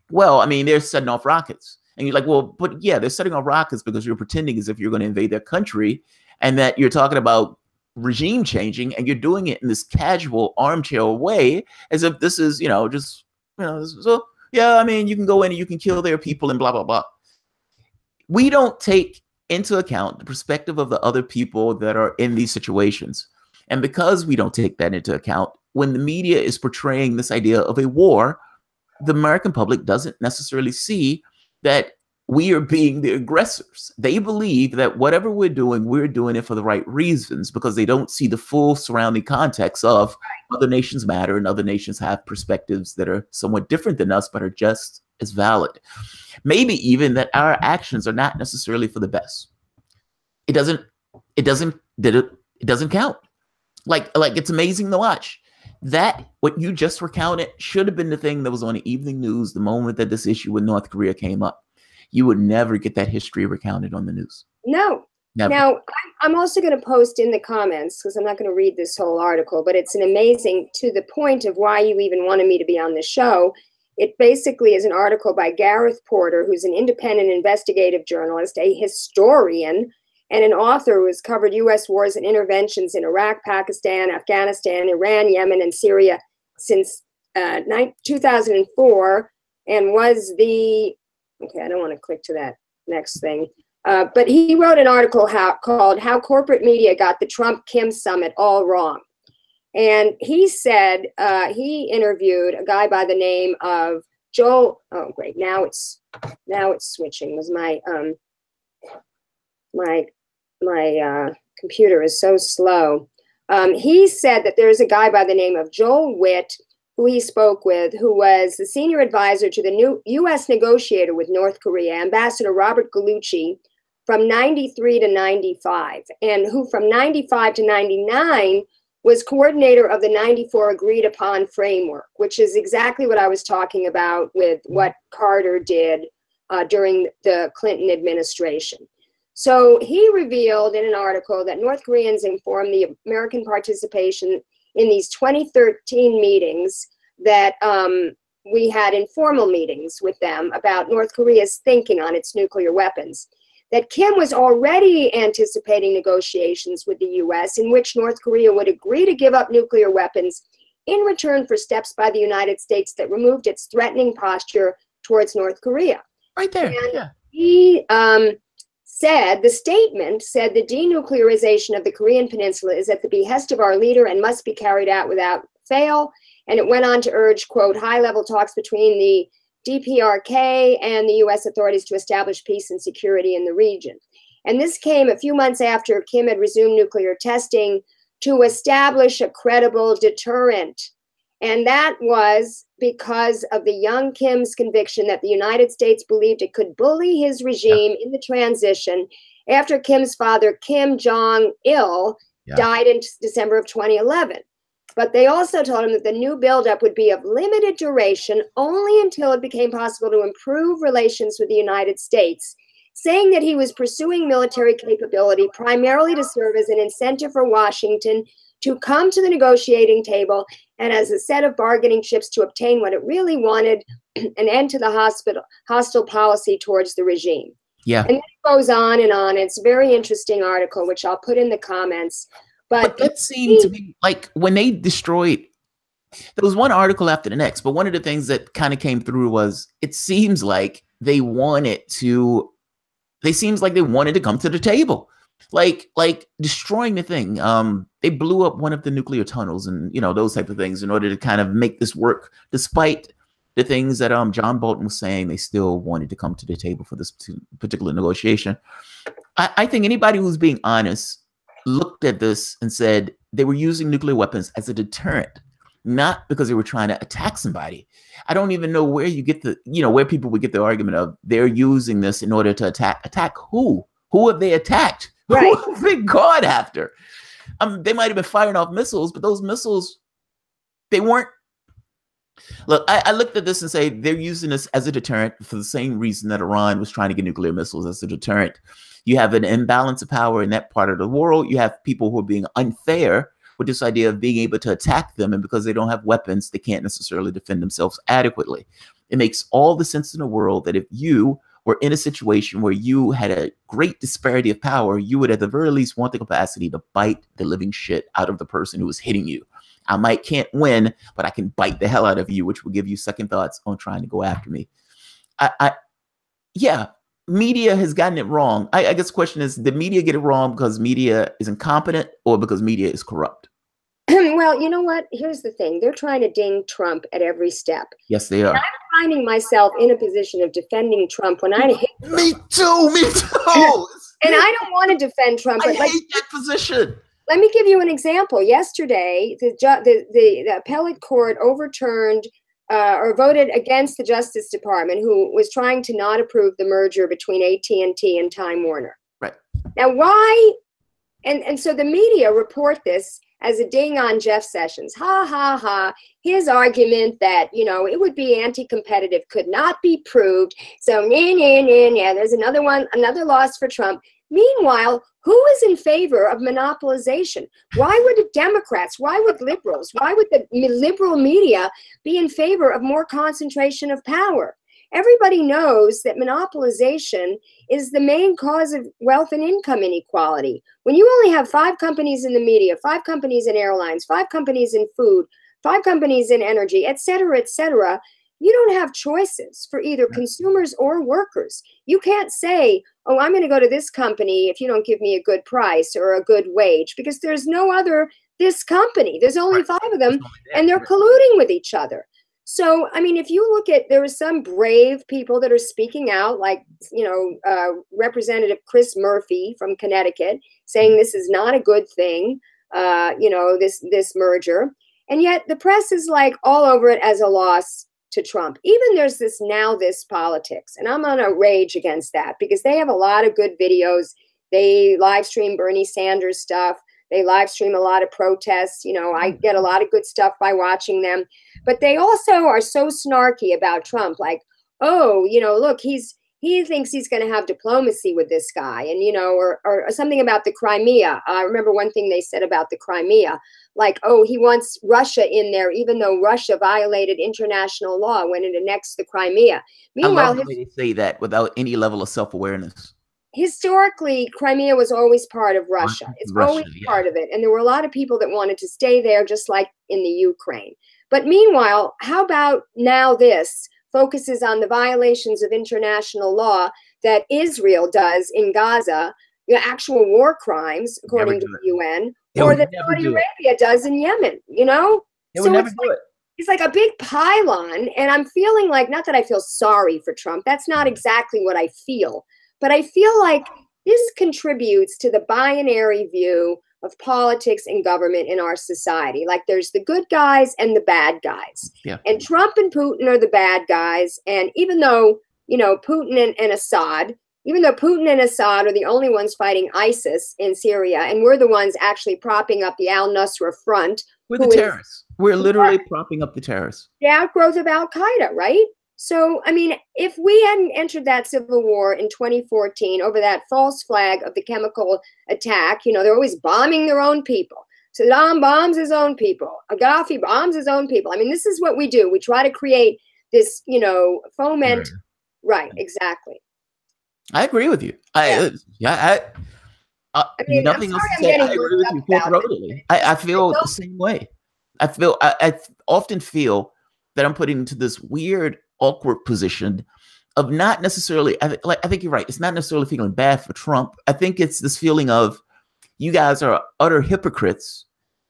well, I mean, they're setting off rockets. And you're like, well, but yeah, they're setting off rockets because you're pretending as if you're going to invade their country and that you're talking about regime changing and you're doing it in this casual armchair way as if this is, you know, just, you know, so yeah, I mean, you can go in and you can kill their people and blah, blah, blah. We don't take into account the perspective of the other people that are in these situations. And because we don't take that into account, when the media is portraying this idea of a war, the American public doesn't necessarily see that we are being the aggressors. They believe that whatever we're doing it for the right reasons because they don't see the full surrounding context of other nations matter and other nations have perspectives that are somewhat different than us, but are just as valid. Maybe even that our actions are not necessarily for the best. It doesn't count. Like it's amazing to watch. That what you just recounted should have been the thing that was on the evening news the moment that this issue with North Korea came up. You would never get that history recounted on the news. No. Never. Now, I'm also going to post in the comments, because I'm not going to read this whole article, but it's an amazing, to the point of why you even wanted me to be on the show. It basically is an article by Gareth Porter, who's an independent investigative journalist, a historian, and an author who has covered U.S. wars and interventions in Iraq, Pakistan, Afghanistan, Iran, Yemen, and Syria since 2004, and was the, okay, I don't want to click to that next thing, But he wrote an article called How Corporate Media Got the Trump-Kim Summit All Wrong. And he said he interviewed a guy by the name of Joel. Oh, great. Now it's switching. Was my computer is so slow. He said that there's a guy by the name of Joel Witt, who he spoke with, who was the senior advisor to the new U.S. negotiator with North Korea, Ambassador Robert Gallucci, from 93 to 95, and who from 95 to 99 was coordinator of the 94 agreed upon framework, which is exactly what I was talking about with what Carter did during the Clinton administration. So he revealed in an article that North Koreans informed the American participation in these 2013 meetings that we had informal meetings with them about North Korea's thinking on its nuclear weapons, that Kim was already anticipating negotiations with the U.S. in which North Korea would agree to give up nuclear weapons in return for steps by the United States that removed its threatening posture towards North Korea. Right there. And yeah. he said, the statement said the denuclearization of the Korean Peninsula is at the behest of our leader and must be carried out without fail. And it went on to urge, quote, high-level talks between the DPRK and the U.S. authorities to establish peace and security in the region. And this came a few months after Kim had resumed nuclear testing to establish a credible deterrent. And that was because of the young Kim's conviction that the United States believed it could bully his regime in the transition after Kim's father, Kim Jong-il, died in December of 2011. But they also told him that the new buildup would be of limited duration only until it became possible to improve relations with the United States, saying that he was pursuing military capability primarily to serve as an incentive for Washington to come to the negotiating table and as a set of bargaining chips to obtain what it really wanted, an end to the hostile policy towards the regime. Yeah. And it goes on and on. It's a very interesting article, which I'll put in the comments. But that seemed to be like when they destroyed, there was one article after the next, but one of the things that kind of came through was it seems like they wanted to come to the table. Like destroying the thing. They blew up one of the nuclear tunnels and, those type of things in order to kind of make this work, despite the things that John Bolton was saying. They still wanted to come to the table for this particular negotiation. I think anybody who's being honest looked at this and said they were using nuclear weapons as a deterrent, not because they were trying to attack somebody. I don't even know where you get where people would get the argument of they're using this in order to attack who? Who have they attacked? Right. Who have they gone after? They might have been firing off missiles, but those missiles, they weren't. Look, I looked at this and say they're using this as a deterrent for the same reason that Iran was trying to get nuclear missiles as a deterrent. You have an imbalance of power in that part of the world. You have people who are being unfair with this idea of being able to attack them. And because they don't have weapons, they can't necessarily defend themselves adequately. It makes all the sense in the world that if you were in a situation where you had a great disparity of power, you would at the very least want the capacity to bite the living shit out of the person who is hitting you. I can't win, but I can bite the hell out of you, which will give you second thoughts on trying to go after me. Yeah, media has gotten it wrong. I guess the question is, did media get it wrong because media is incompetent or because media is corrupt? Well, you know what? Here's the thing. They're trying to ding Trump at every step. Yes, they are. And I'm finding myself in a position of defending Trump when I hit Trump. Me too. And I don't want to defend Trump. I hate that position. Let me give you an example. Yesterday, the appellate court overturned or voted against the Justice Department, who was trying to not approve the merger between AT&T and Time Warner. Right. Now, why? And so the media report this as a ding on Jeff Sessions. Ha, ha, ha. His argument that, it would be anti-competitive could not be proved. So, there's another loss for Trump. Meanwhile, who is in favor of monopolization? Why would the Democrats, why would liberals, why would the liberal media be in favor of more concentration of power? Everybody knows that monopolization is the main cause of wealth and income inequality. When you only have 5 companies in the media, 5 companies in airlines, 5 companies in food, 5 companies in energy, et cetera, you don't have choices for either consumers or workers. You can't say, oh, I'm going to go to this company if you don't give me a good price or a good wage, because there's no other this company. There's only 5 of them, and they're colluding with each other. So, I mean, if you look at, there are some brave people that are speaking out, like, Representative Chris Murphy from Connecticut, saying this is not a good thing, this merger. And yet the press is like all over it as a loss to Trump. Even there's this politics, and I'm on a rage against that, because they have a lot of good videos. They live stream Bernie Sanders stuff. They live stream a lot of protests. I get a lot of good stuff by watching them, but they also are so snarky about Trump. Like, oh, look, he thinks he's going to have diplomacy with this guy, and, or something about the Crimea. I remember one thing they said about the Crimea, like, oh, he wants Russia in there, even though Russia violated international law when it annexed the Crimea. Meanwhile, I love the way they say that without any level of self-awareness. Historically, Crimea was always part of Russia. It's always part of it. And there were a lot of people that wanted to stay there, just like in the Ukraine. But meanwhile, how about now this focuses on the violations of international law that Israel does in Gaza, actual war crimes, according to the UN, or that Saudi Arabia does in Yemen, So it's like a big pylon, and I'm feeling like, not that I feel sorry for Trump, that's not exactly what I feel, but I feel like this contributes to the binary view of politics and government in our society. Like, there's the good guys and the bad guys. Yeah. And Trump and Putin are the bad guys. And even though, Putin and Assad are the only ones fighting ISIS in Syria, and we're the ones actually propping up the al-Nusra Front. We're the terrorists. We're literally propping up the terrorists. The outgrowth of al-Qaeda, right? So, I mean, if we hadn't entered that civil war in 2014 over that false flag of the chemical attack, they're always bombing their own people. Saddam bombs his own people. Gaddafi bombs his own people. I mean, this is what we do. We try to create this, foment. Right, exactly. I agree with you. Nothing else to say. I agree with you full-throatedly. I feel the same way. I often feel that I'm put into this weird, awkward position of not necessarily, I think you're right. It's not necessarily feeling bad for Trump. I think it's this feeling of, you guys are utter hypocrites,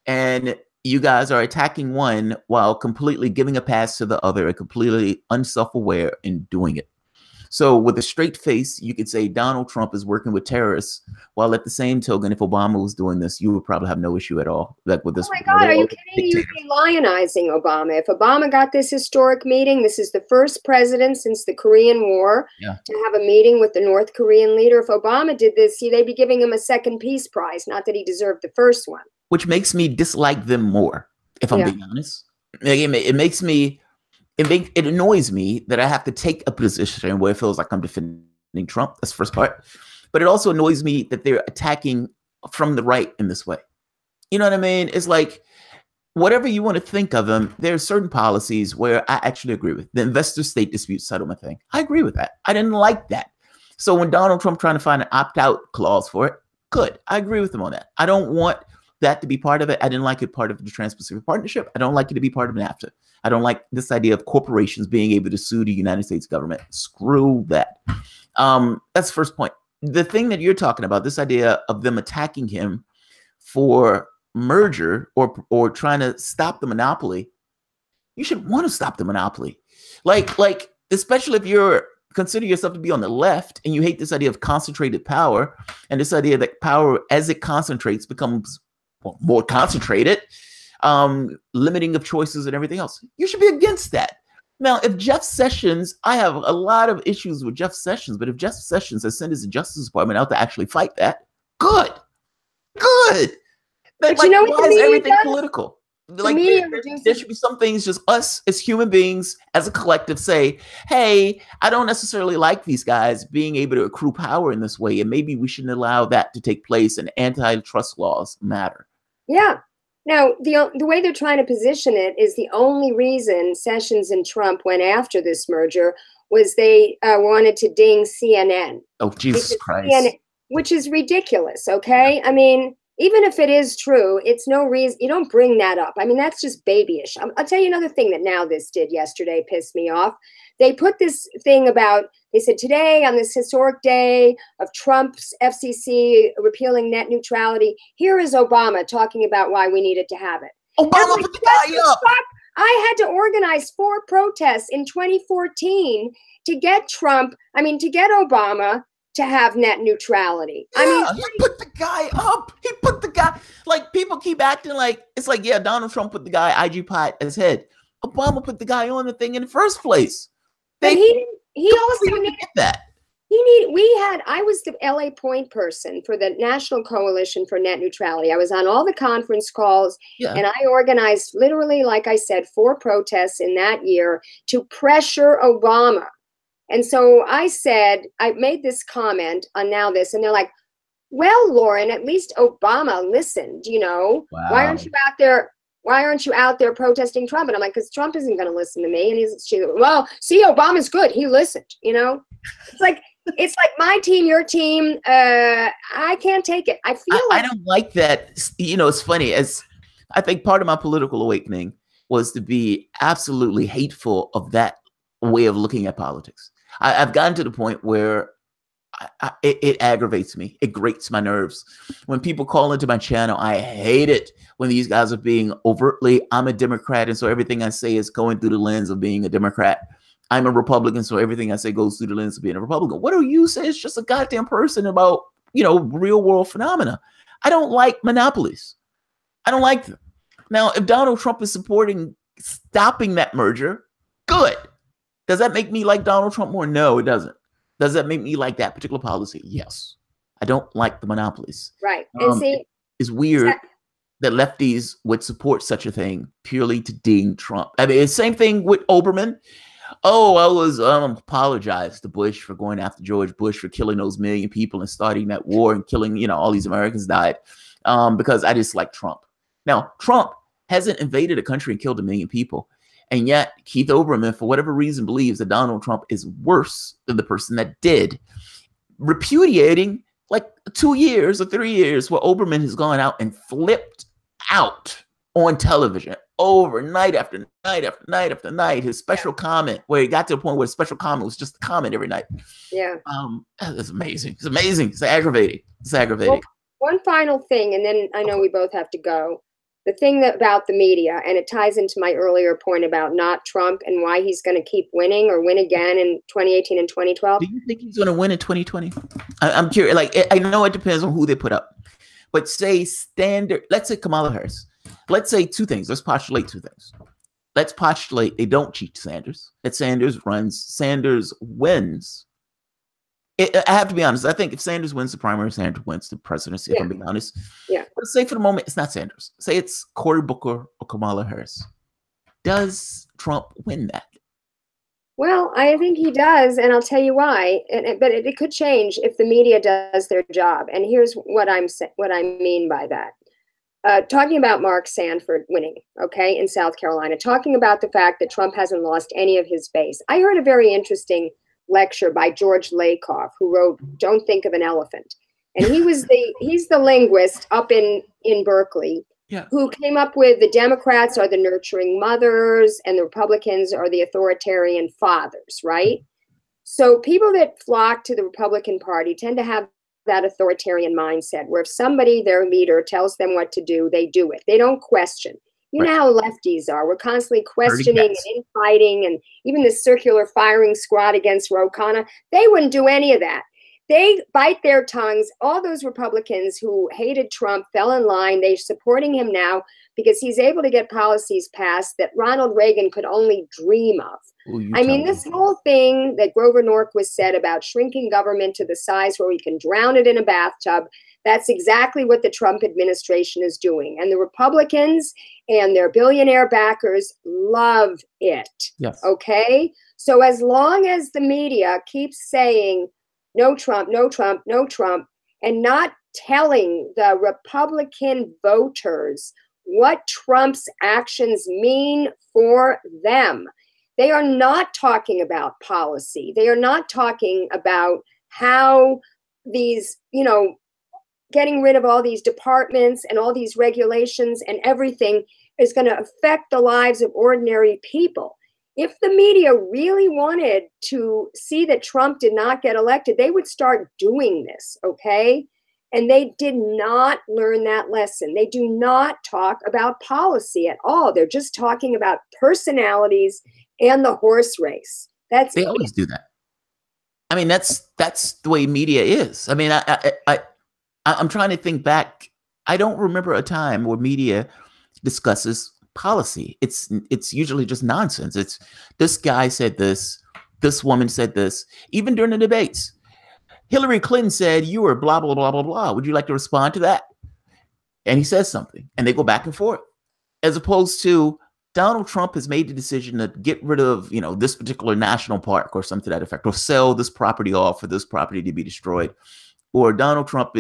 and you guys are attacking one while completely giving a pass to the other and completely unself-aware in doing it. So with a straight face, you could say Donald Trump is working with terrorists, while at the same token, if Obama was doing this, you would probably have no issue at all. Like with this. Oh my God, are you kidding? You'd be lionizing Obama. If Obama got this historic meeting, this is the first president since the Korean War to have a meeting with the North Korean leader. If Obama did this, they'd be giving him a second peace prize. Not that he deserved the first one. Which makes me dislike them more, if I'm being honest. It makes me. It annoys me that I have to take a position where it feels like I'm defending Trump. That's the first part. But it also annoys me that they're attacking from the right in this way. You know what I mean? It's like, whatever you want to think of them, there are certain policies where I actually agree with. The investor-state dispute settlement thing, I agree with that. I didn't like that. So when Donald Trump trying to find an opt-out clause for it, good. I agree with him on that. I don't want that to be part of it. I didn't like it part of the Trans-Pacific Partnership. I don't like it to be part of NAFTA. I don't like this idea of corporations being able to sue the United States government. Screw that. That's the first point. The thing that you're talking about, this idea of them attacking him for merger or trying to stop the monopoly, you should want to stop the monopoly. Like, especially if you're consider yourself to be on the left and you hate this idea of concentrated power and this idea that power as it concentrates becomes more concentrated, limiting of choices and everything else. You should be against that. Now, if Jeff Sessions, I have a lot of issues with Jeff Sessions, but if Jeff Sessions has sent his Justice Department out to actually fight that, good. But like, why is everything political? Like, there should be some things just us as human beings, as a collective, say, hey, I don't necessarily like these guys being able to accrue power in this way, and maybe we shouldn't allow that to take place, and antitrust laws matter. Yeah. Now, the way they're trying to position it is the only reason Sessions and Trump went after this merger was they wanted to ding CNN. Oh, Jesus Christ. CNN, which is ridiculous, okay? I mean, even if it is true, it's no reason. You don't bring that up. I mean, that's just babyish. I'll tell you another thing that Now This did yesterday pissed me off. They put this thing about, they said today on this historic day of Trump's FCC repealing net neutrality, here is Obama talking about why we needed to have it. Obama put the guy up. I had to organize 4 protests in 2014 to get to get Obama to have net neutrality. Yeah, I mean, he put the guy up. He put the guy, like, people keep acting like, it's like, yeah, Donald Trump put the guy IG pot as head. Obama put the guy on the thing in the first place. But he also needed that. I was the LA point person for the National Coalition for Net Neutrality. I was on all the conference calls, and I organized literally, like I said, 4 protests in that year to pressure Obama. And so I made this comment on Now This, and they're like, well, Lauren, at least Obama listened, Wow. Why aren't you out there protesting Trump? And I'm like, because Trump isn't going to listen to me. And she's well, see, Obama's good. He listened, It's like my team, your team. I can't take it. I don't like that. It's funny. As I think part of my political awakening was to be absolutely hateful of that way of looking at politics. I've gotten to the point where it aggravates me. It grates my nerves. When people call into my channel, I hate it when these guys are being overtly, I'm a Democrat, and so everything I say is going through the lens of being a Democrat. I'm a Republican, so everything I say goes through the lens of being a Republican. What do you say? It's just a goddamn person about, real world phenomena. I don't like monopolies. I don't like them. Now, if Donald Trump is supporting stopping that merger, good. Does that make me like Donald Trump more? No, it doesn't. Does that make me like that particular policy? Yes. I don't like the monopolies. Right. And see, it's weird that lefties would support such a thing purely to ding Trump. I mean, it's the same thing with Oberman. Oh, I was apologize to Bush for going after George Bush for killing those 1 million people and starting that war and killing, all these Americans died because I just like Trump. Now, Trump hasn't invaded a country and killed 1 million people. And yet Keith Olbermann, for whatever reason, believes that Donald Trump is worse than the person that did, repudiating like 2 years or 3 years where Olbermann has gone out and flipped out on television over night after night after night after night. His special comment, where he got to the point where his special comment was just a comment every night. Yeah. It's amazing. It's amazing. It's aggravating. It's aggravating. Well, one final thing, and then I know we both have to go. The thing about the media, and it ties into my earlier point about not Trump and why he's going to keep winning or win again in 2018 and 2012. Do you think he's going to win in 2020? I'm curious. Like, I know it depends on who they put up, but let's say Kamala Harris. Let's say 2 things. Let's postulate 2 things. Let's postulate they don't cheat Sanders, that Sanders wins. I have to be honest. I think if Sanders wins the primary, Sanders wins the presidency, if I'm being honest. Yeah. But say for the moment, it's not Sanders. Say it's Cory Booker or Kamala Harris. Does Trump win that? Well, I think he does, and I'll tell you why. But it could change if the media does their job. And here's what I mean by that. Talking about Mark Sanford winning, okay, in South Carolina, talking about the fact that Trump hasn't lost any of his base. I heard a very interesting lecture by George Lakoff, who wrote Don't Think of an Elephant. And he's the linguist up in Berkeley, who came up with the Democrats are the nurturing mothers and the Republicans are the authoritarian fathers, right? So people that flock to the Republican Party tend to have that authoritarian mindset where if somebody, their leader, tells them what to do, they do it. They don't question. You know how lefties are. We're constantly questioning and infighting, and even the circular firing squad against Khanna, they wouldn't do any of that. They bite their tongues. All those Republicans who hated Trump fell in line. They're supporting him now because he's able to get policies passed that Ronald Reagan could only dream of. I mean, this whole thing that Grover Norquist said about shrinking government to the size where we can drown it in a bathtub, that's exactly what the Trump administration is doing. And the Republicans and their billionaire backers love it. Yes. Okay? So as long as the media keeps saying, no Trump, no Trump, no Trump, and not telling the Republican voters what Trump's actions mean for them. They are not talking about policy. They are not talking about how these, getting rid of all these departments and all these regulations and everything is going to affect the lives of ordinary people. If the media really wanted to see that Trump did not get elected, they would start doing this, okay? And they did not learn that lesson. They do not talk about policy at all. They're just talking about personalities and the horse race. They always do that. I mean, that's the way media is. I mean, I'm trying to think back. I don't remember a time where media discusses policy. It's usually just nonsense. It's this guy said this woman said this. Even during the debates, Hillary Clinton said you were blah blah blah blah blah. Would you like to respond to that? And he says something, and they go back and forth. As opposed to Donald Trump has made the decision to get rid of, this particular national park or something to that effect, or sell this property off for this property to be destroyed. Or Donald Trump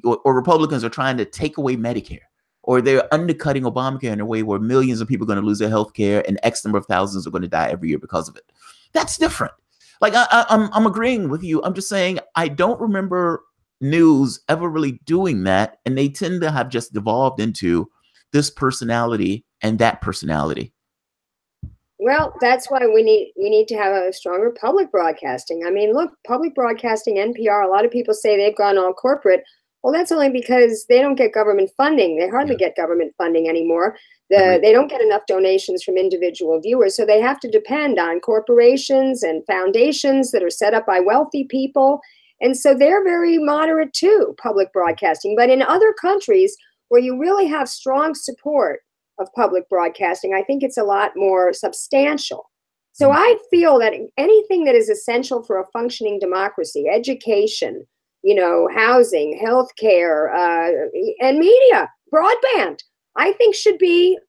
or Republicans are trying to take away Medicare, or they're undercutting Obamacare in a way where millions of people are going to lose their health care and X number of thousands are going to die every year because of it. That's different. Like, I'm agreeing with you. I'm just saying I don't remember news ever really doing that. And they tend to have just devolved into this personality and that personality. Well, that's why we need to have a stronger public broadcasting. I mean, look, public broadcasting, NPR, a lot of people say they've gone all corporate. Well, that's only because they don't get government funding. They hardly get government funding anymore. They don't get enough donations from individual viewers, so they have to depend on corporations and foundations that are set up by wealthy people. And so they're very moderate too, public broadcasting. But in other countries where you really have strong support of public broadcasting, I think it's a lot more substantial. So I feel that anything that is essential for a functioning democracy, education, housing, healthcare, and media, broadband, I think should be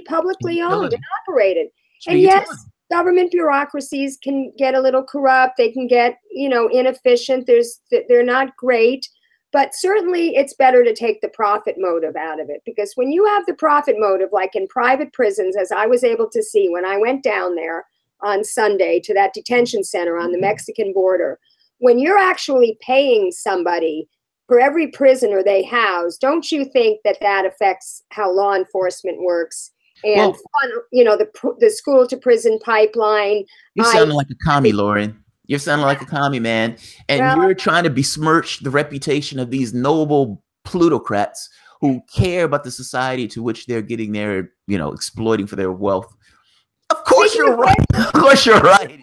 publicly owned and operated. And yes, government bureaucracies can get a little corrupt. They can get, inefficient. They're not great. But certainly it's better to take the profit motive out of it, because when you have the profit motive, like in private prisons, as I was able to see when I went down there on Sunday to that detention center on the Mexican border, when you're actually paying somebody for every prisoner they house, don't you think that affects how law enforcement works? And, the school to prison pipeline. You sound like a commie, Lauren. You're sounding like a commie, man. And you're trying to besmirch the reputation of these noble plutocrats who care about the society to which they're getting their, exploiting for their wealth. Of course you're right. Of course you're right.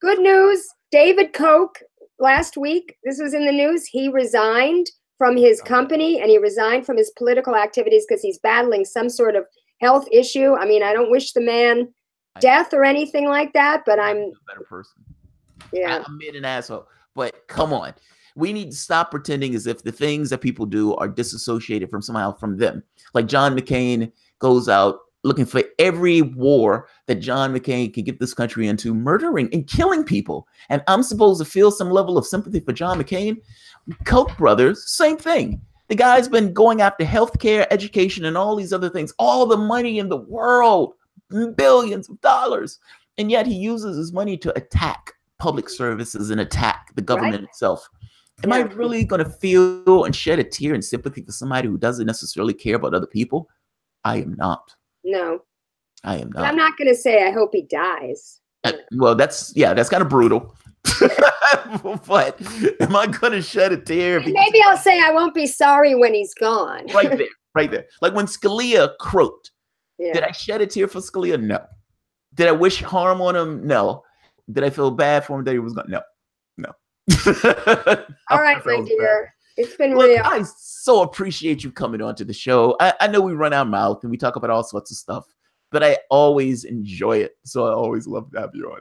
Good news. David Koch, last week, this was in the news, he resigned from his company and he resigned from his political activities because he's battling some sort of health issue. I mean, I don't wish the man death or anything like that, but I'm a better person. Yeah, I'm being an asshole, but come on. We need to stop pretending as if the things that people do are disassociated from them. Like John McCain goes out looking for every war that John McCain can get this country into, murdering and killing people. And I'm supposed to feel some level of sympathy for John McCain. Koch brothers, same thing. The guy's been going after healthcare, education, and all these other things, all the money in the world, billions of dollars. And yet he uses his money to attack public services and attack the government itself. Am I really going to feel and shed a tear in sympathy for somebody who doesn't necessarily care about other people? I am not. No. I am not. I'm not going to say I hope he dies. Well, that's kind of brutal. But am I going to shed a tear? Maybe I'll say I won't be sorry when he's gone. Right there. Like when Scalia croaked. Yeah. Did I shed a tear for Scalia? No. Did I wish harm on him? No. Did I feel bad for him that he was gone? No. All right, my dear. It's been real. I so appreciate you coming on to the show. I know we run our mouth and we talk about all sorts of stuff, but I always enjoy it. So I always love to have you on.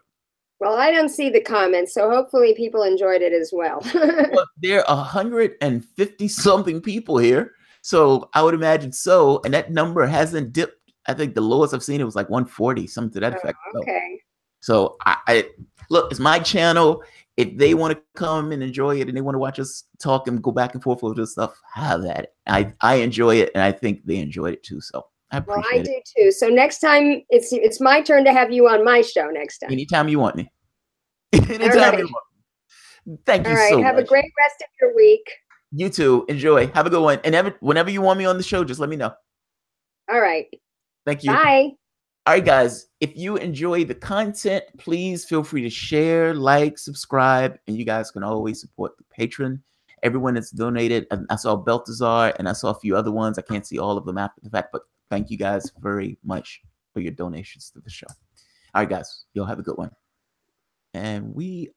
Well, I don't see the comments, so hopefully people enjoyed it as well. Well, there are 150 something people here, so I would imagine so. And that number hasn't dipped. I think the lowest I've seen it was like 140, something to that effect. Okay. So I look, it's my channel. If they want to come and enjoy it and they want to watch us talk and go back and forth with this stuff, have that. I enjoy it, and I think they enjoyed it too. So I appreciate it. I do too. So next time it's my turn to have you on my show next time. Anytime you want me. Anytime you want me. Thank you so much. Have a great rest of your week. You too. Enjoy. Have a good one. And whenever you want me on the show, just let me know. All right. Thank you. Bye. All right, guys. If you enjoy the content, please feel free to share, like, subscribe, and you guys can always support the patron. Everyone that's donated, I saw Baltazar and I saw a few other ones. I can't see all of them after the fact, but thank you guys very much for your donations to the show. All right, guys. You'll have a good one. And we